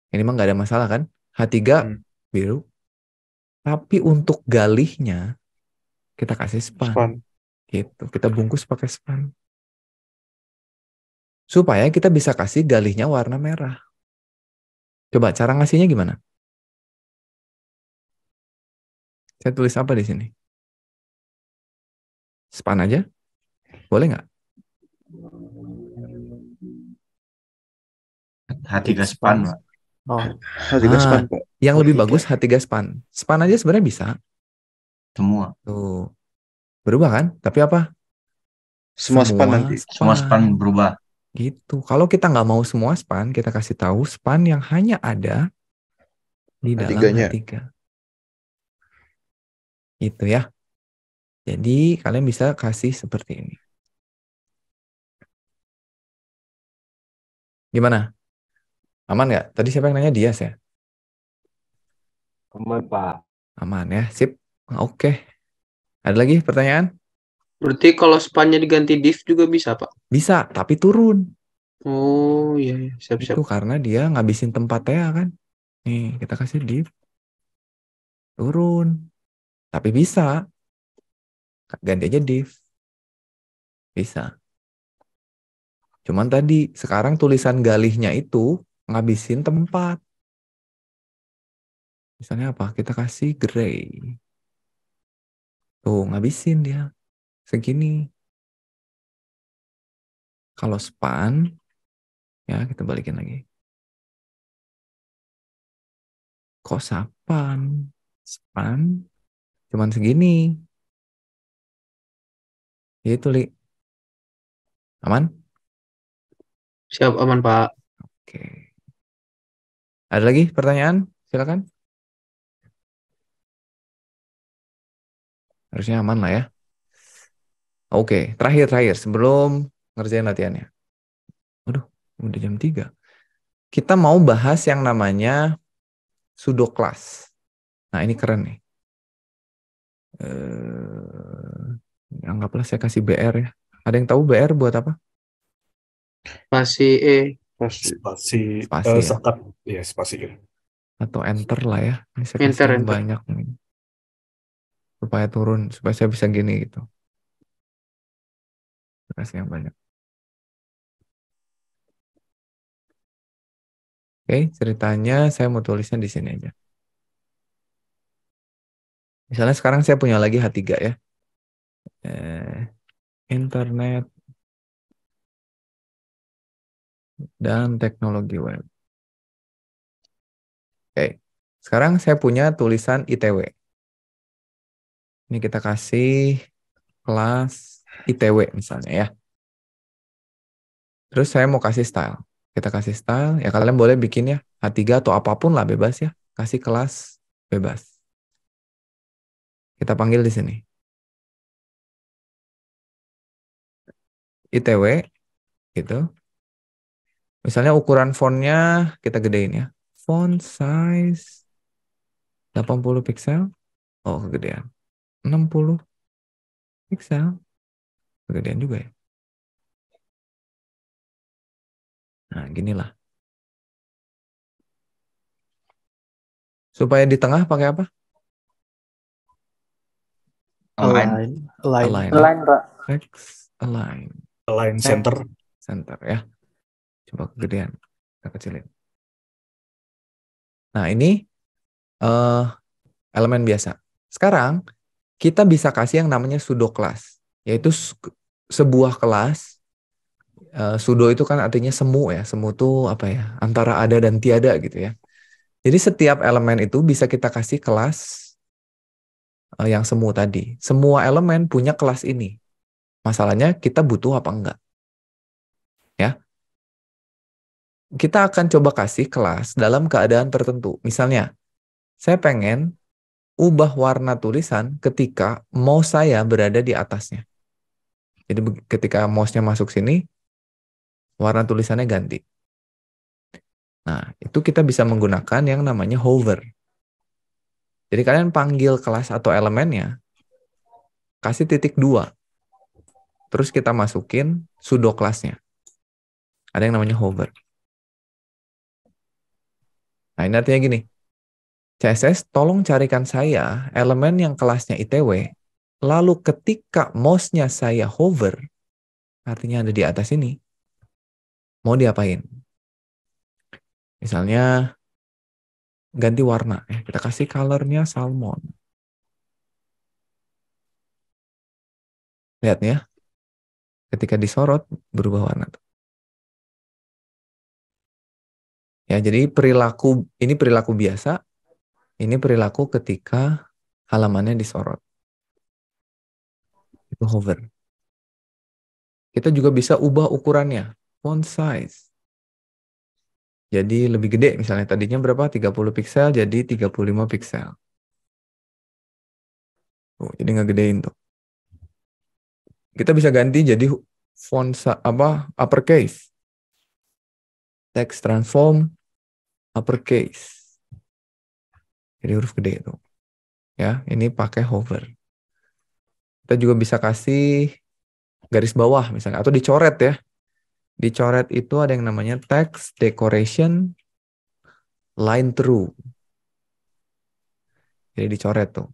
Ini mah nggak ada masalah kan? H3 biru. Tapi untuk galihnya kita kasih span. Gitu. Kita bungkus pakai span. Supaya kita bisa kasih galihnya warna merah. Coba cara ngasihnya gimana? Saya tulis apa di sini? Span aja? Boleh nggak? H3 span, Pak. H3 span, Pak. Yang lebih bagus H3 span. Span aja sebenarnya bisa. Semua. Tuh. Berubah kan? Tapi apa? Semua span nanti. Semua span berubah. Gitu. Kalau kita nggak mau semua span, kita kasih tahu span yang hanya ada di dalam H3. Gitu ya. Jadi kalian bisa kasih seperti ini. Gimana? Aman nggak? Tadi siapa yang nanya? Dias ya? Aman, Pak. Aman ya, sip. Oke. Ada lagi pertanyaan? Berarti kalau spannya diganti div juga bisa, Pak? Bisa, tapi turun. Oh iya, siap-siap. Itu karena dia ngabisin tempatnya kan. Nih, kita kasih div. Turun. Tapi bisa. Ganti aja div. Bisa. Cuman tadi, sekarang tulisan galihnya itu ngabisin tempat. Misalnya apa? Kita kasih gray. Tuh, ngabisin dia. Segini. Kalau span, ya kita balikin lagi. Kok span? Span cuman segini. Itu, Li. Aman? Siap, aman, Pak. Oke. Ada lagi pertanyaan? Silakan. Harusnya aman lah ya. Oke, terakhir sebelum ngerjain latihannya. Waduh, udah jam 3. Kita mau bahas yang namanya pseudo class. Nah, ini keren nih. Anggaplah saya kasih BR ya. Ada yang tahu BR buat apa? Spasi Spasi ya? sekat. Ya, spasi. Atau enter lah ya. Ini saya kasih yang banyak nih. Supaya turun, supaya saya bisa gini gitu. Kasih yang banyak. Oke, ceritanya saya mau tulisnya di sini aja. Misalnya sekarang saya punya lagi H3 ya. Internet dan teknologi web. Oke, sekarang saya punya tulisan ITW. Ini kita kasih kelas ITW misalnya ya. Terus saya mau kasih style. Kita kasih style, ya kalian boleh bikin ya H3 atau apapun lah, bebas ya. Kasih kelas bebas. Kita panggil di sini. ITW gitu. Misalnya ukuran fontnya kita gedein ya. Font size 80 pixel. Oh, kegedean. 60 pixel. Kegedean juga ya. Nah, ginilah. Supaya di tengah pakai apa? Align. Text align. Align center. Center ya. Coba kegedean. Kita kecilin. Nah, ini elemen biasa. Sekarang kita bisa kasih yang namanya pseudo class, yaitu sebuah kelas. Pseudo itu kan artinya semu ya. Semu itu apa ya? Antara ada dan tiada gitu ya. Jadi setiap elemen itu bisa kita kasih kelas yang semu tadi. Semua elemen punya kelas ini. Masalahnya kita butuh apa enggak. Ya. Kita akan coba kasih kelas dalam keadaan tertentu. Misalnya, saya pengen ubah warna tulisan ketika mouse saya berada di atasnya. Jadi ketika mouse-nya masuk sini, warna tulisannya ganti. Nah, itu kita bisa menggunakan yang namanya hover. Jadi kalian panggil kelas atau elemennya, kasih titik 2. Terus kita masukin pseudo kelasnya. Ada yang namanya hover. Nah, ini artinya gini. CSS, tolong carikan saya elemen yang kelasnya ITW, lalu ketika mouse-nya saya hover, artinya ada di atas ini, mau diapain? Misalnya, ganti warna. Kita kasih color-nya salmon. Lihat nih ya. Ketika disorot, berubah warna. Ya, jadi ini perilaku biasa. Ini perilaku ketika halamannya disorot. Itu hover. Kita juga bisa ubah ukurannya. Font size. Jadi lebih gede. Misalnya tadinya berapa? 30 pixel jadi 35 pixel. Jadi ngegedein tuh. Kita bisa ganti jadi font uppercase. Text transform uppercase. Jadi huruf gede itu. Ya, ini pakai hover. Kita juga bisa kasih garis bawah misalnya atau dicoret ya. Dicoret itu ada yang namanya text decoration line through. Jadi dicoret tuh.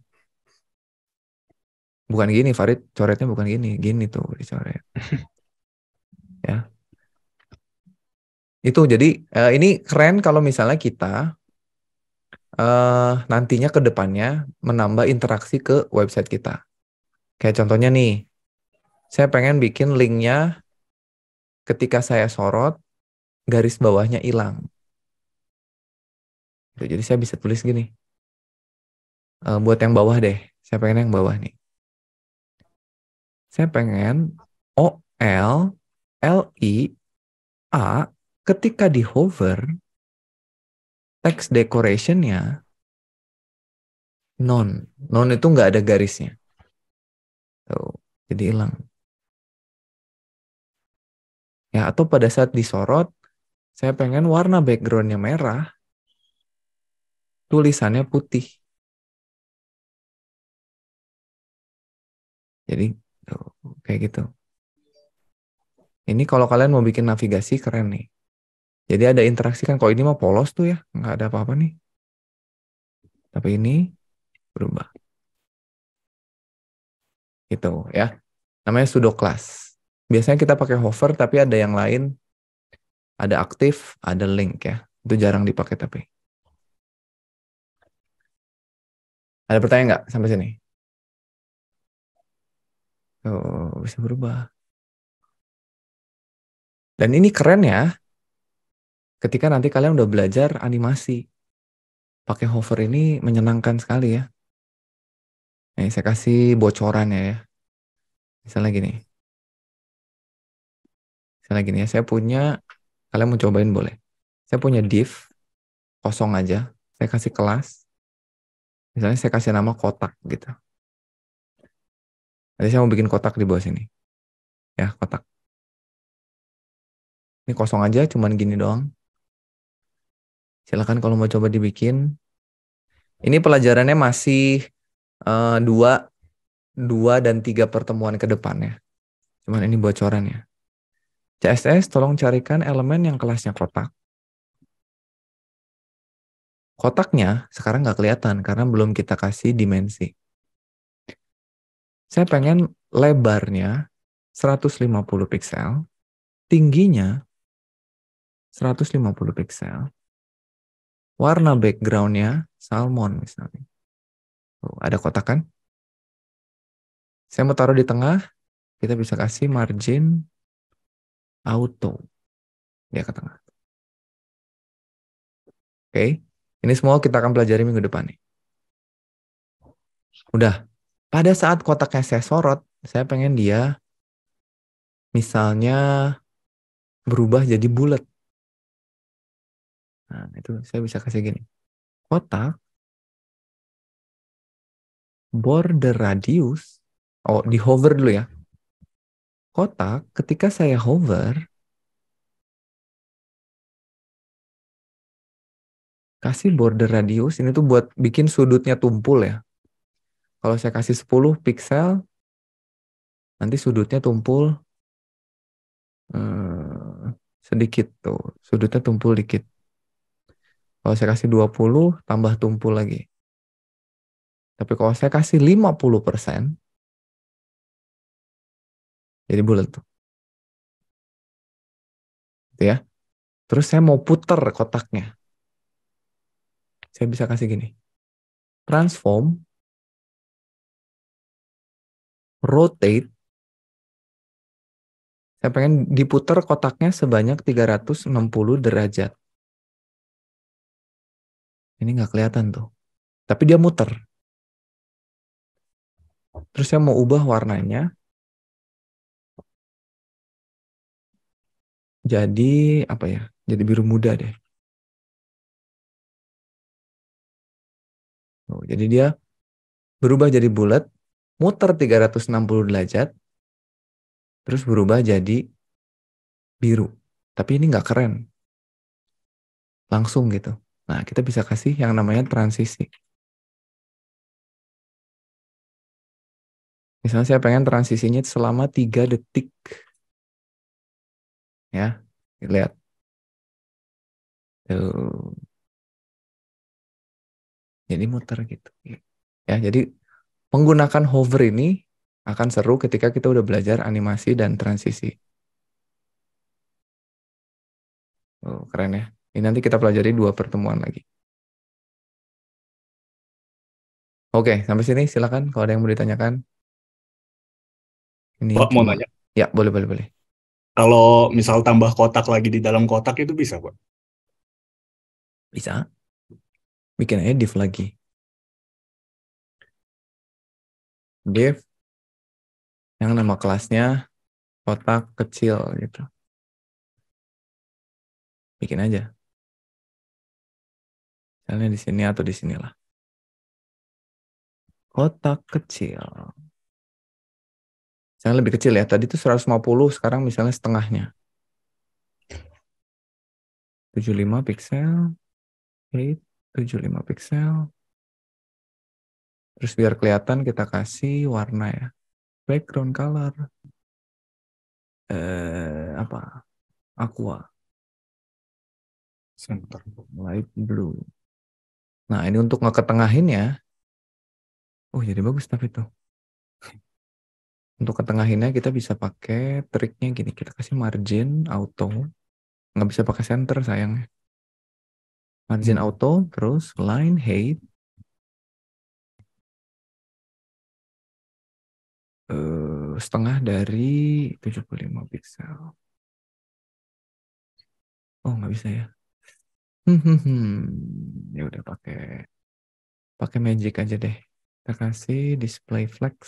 Bukan gini Farid, coretnya bukan gini, gini tuh dicoret. Ya. Itu jadi ini keren kalau misalnya kita nantinya ke depannya menambah interaksi ke website kita. Kayak contohnya nih, saya pengen bikin linknya ketika saya sorot, garis bawahnya hilang. Jadi saya bisa tulis gini. Buat yang bawah deh, saya pengen yang bawah nih. Saya pengen OL, LI, A, ketika di hover, text decoration-nya none. None itu nggak ada garisnya. Tuh, jadi hilang. Ya, atau pada saat disorot, saya pengen warna background-nya merah, tulisannya putih. Jadi, tuh, kayak gitu. Ini kalau kalian mau bikin navigasi keren nih. Jadi ada interaksi kan, kalau ini mah polos tuh ya, nggak ada apa-apa nih. Tapi ini berubah. Gitu ya. Namanya pseudo class. Biasanya kita pakai hover, tapi ada yang lain. Ada aktif, ada link ya. Itu jarang dipakai tapi. Ada pertanyaan nggak sampai sini? Oh, bisa berubah. Dan ini keren ya. Ketika nanti kalian udah belajar animasi. Pakai hover ini menyenangkan sekali ya. Nih, saya kasih bocorannya ya. Misalnya gini. Saya punya, kalian mau cobain boleh. Saya punya div, kosong aja. Saya kasih kelas. Misalnya saya kasih nama kotak gitu. Nanti saya mau bikin kotak di bawah sini. Ya, kotak. Ini kosong aja, cuman gini doang. Silakan kalau mau coba dibikin. Ini pelajarannya masih 2 dan 3 pertemuan ke depannya. Cuman ini bocorannya. CSS tolong carikan elemen yang kelasnya kotak. Kotaknya sekarang nggak kelihatan karena belum kita kasih dimensi. Saya pengen lebarnya 150 piksel, tingginya 150 piksel, warna backgroundnya salmon misalnya. Ada kotak kan? Saya mau taruh di tengah, kita bisa kasih margin auto. Dia ke tengah. Oke, ini semua kita akan pelajari minggu depan nih. Udah, pada saat kotaknya saya sorot, saya pengen dia misalnya berubah jadi bulat. Nah, itu saya bisa kasih gini. Kotak, border radius, di hover dulu ya. Kotak, ketika saya hover, kasih border radius, ini tuh buat bikin sudutnya tumpul ya. Kalau saya kasih 10 piksel, nanti sudutnya tumpul sedikit tuh. Sudutnya tumpul dikit. Kalau saya kasih 20, tambah tumpul lagi. Tapi kalau saya kasih 50%, jadi bulat tuh. Gitu ya. Terus saya mau puter kotaknya. Saya bisa kasih gini. Transform, rotate. Saya pengen diputer kotaknya sebanyak 360 derajat. Ini nggak kelihatan tuh. Tapi dia muter. Terus saya mau ubah warnanya. Jadi apa ya? Jadi biru muda deh. Jadi dia berubah jadi bulat, muter 360 derajat, terus berubah jadi biru. Tapi ini nggak keren. Langsung gitu. Nah, kita bisa kasih yang namanya transisi. Misalnya saya pengen transisinya selama 3 detik. Ya, lihat. Tuh. Jadi muter gitu. Ya, jadi menggunakan hover ini akan seru ketika kita udah belajar animasi dan transisi. Oh, keren ya. Ini nanti kita pelajari 2 pertemuan lagi. Oke, sampai sini silakan kalau ada yang mau ditanyakan. Ini Pak, mau nanya. Ya, boleh. Kalau misal tambah kotak lagi di dalam kotak itu bisa, Pak? Bisa. Bikin aja div lagi. Div yang nama kelasnya kotak kecil gitu. Bikin aja. Misalnya di sini atau di sinilah. Kotak kecil. Misalnya lebih kecil ya. Tadi itu 150, sekarang misalnya setengahnya. 75 piksel. 75 piksel. Terus biar kelihatan kita kasih warna ya. Background color. Apa? Aqua. Center. Light blue. Nah, ini untuk ngeketengahin ya. Oh, jadi bagus tapi itu. Untuk ketengahinnya kita bisa pakai triknya gini. Kita kasih margin auto. Nggak bisa pakai center sayangnya. Margin auto, terus line height. Setengah dari 75 piksel. Oh, nggak bisa ya. Ya udah pakai magic aja deh. Kita kasih display flex.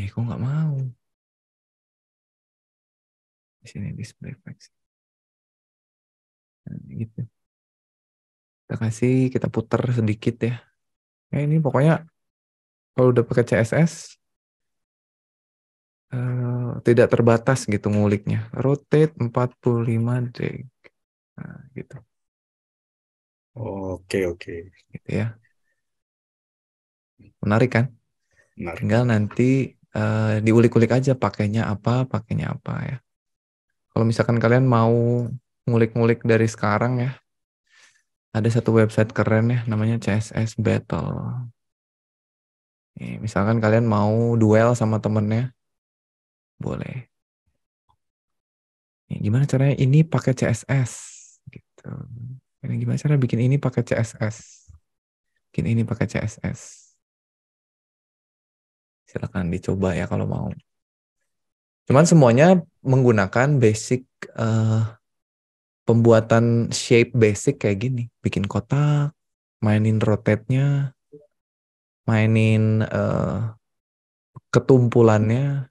Kok nggak mau? Di sini display flex. Nah, gitu. Kita putar sedikit ya. Ini pokoknya kalau udah pakai CSS tidak terbatas gitu nguliknya. Rotate 45 deg. Nah, gitu. Oke. Gitu ya. Menarik kan? Menarik. Tinggal nanti diulik-ulik aja pakainya apa ya. Kalau misalkan kalian mau ngulik-ngulik dari sekarang ya, ada satu website keren ya, namanya CSS Battle. Misalkan kalian mau duel sama temennya, boleh. Gimana caranya ini pakai CSS? Gitu. Gimana cara bikin ini pakai CSS? Bikin ini pakai CSS. Silakan dicoba ya kalau mau. Cuman semuanya menggunakan basic pembuatan shape basic kayak gini. Bikin kotak, mainin rotate-nya, mainin ketumpulannya.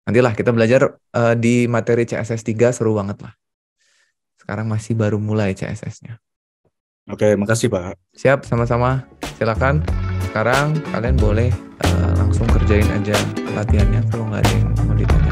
Nantilah kita belajar di materi CSS 3 seru banget lah. Sekarang masih baru mulai CSS-nya. Oke, makasih Pak. Siap, sama-sama. Silakan. Sekarang kalian boleh langsung kerjain aja latihannya kalau nggak ada yang mau ditanya.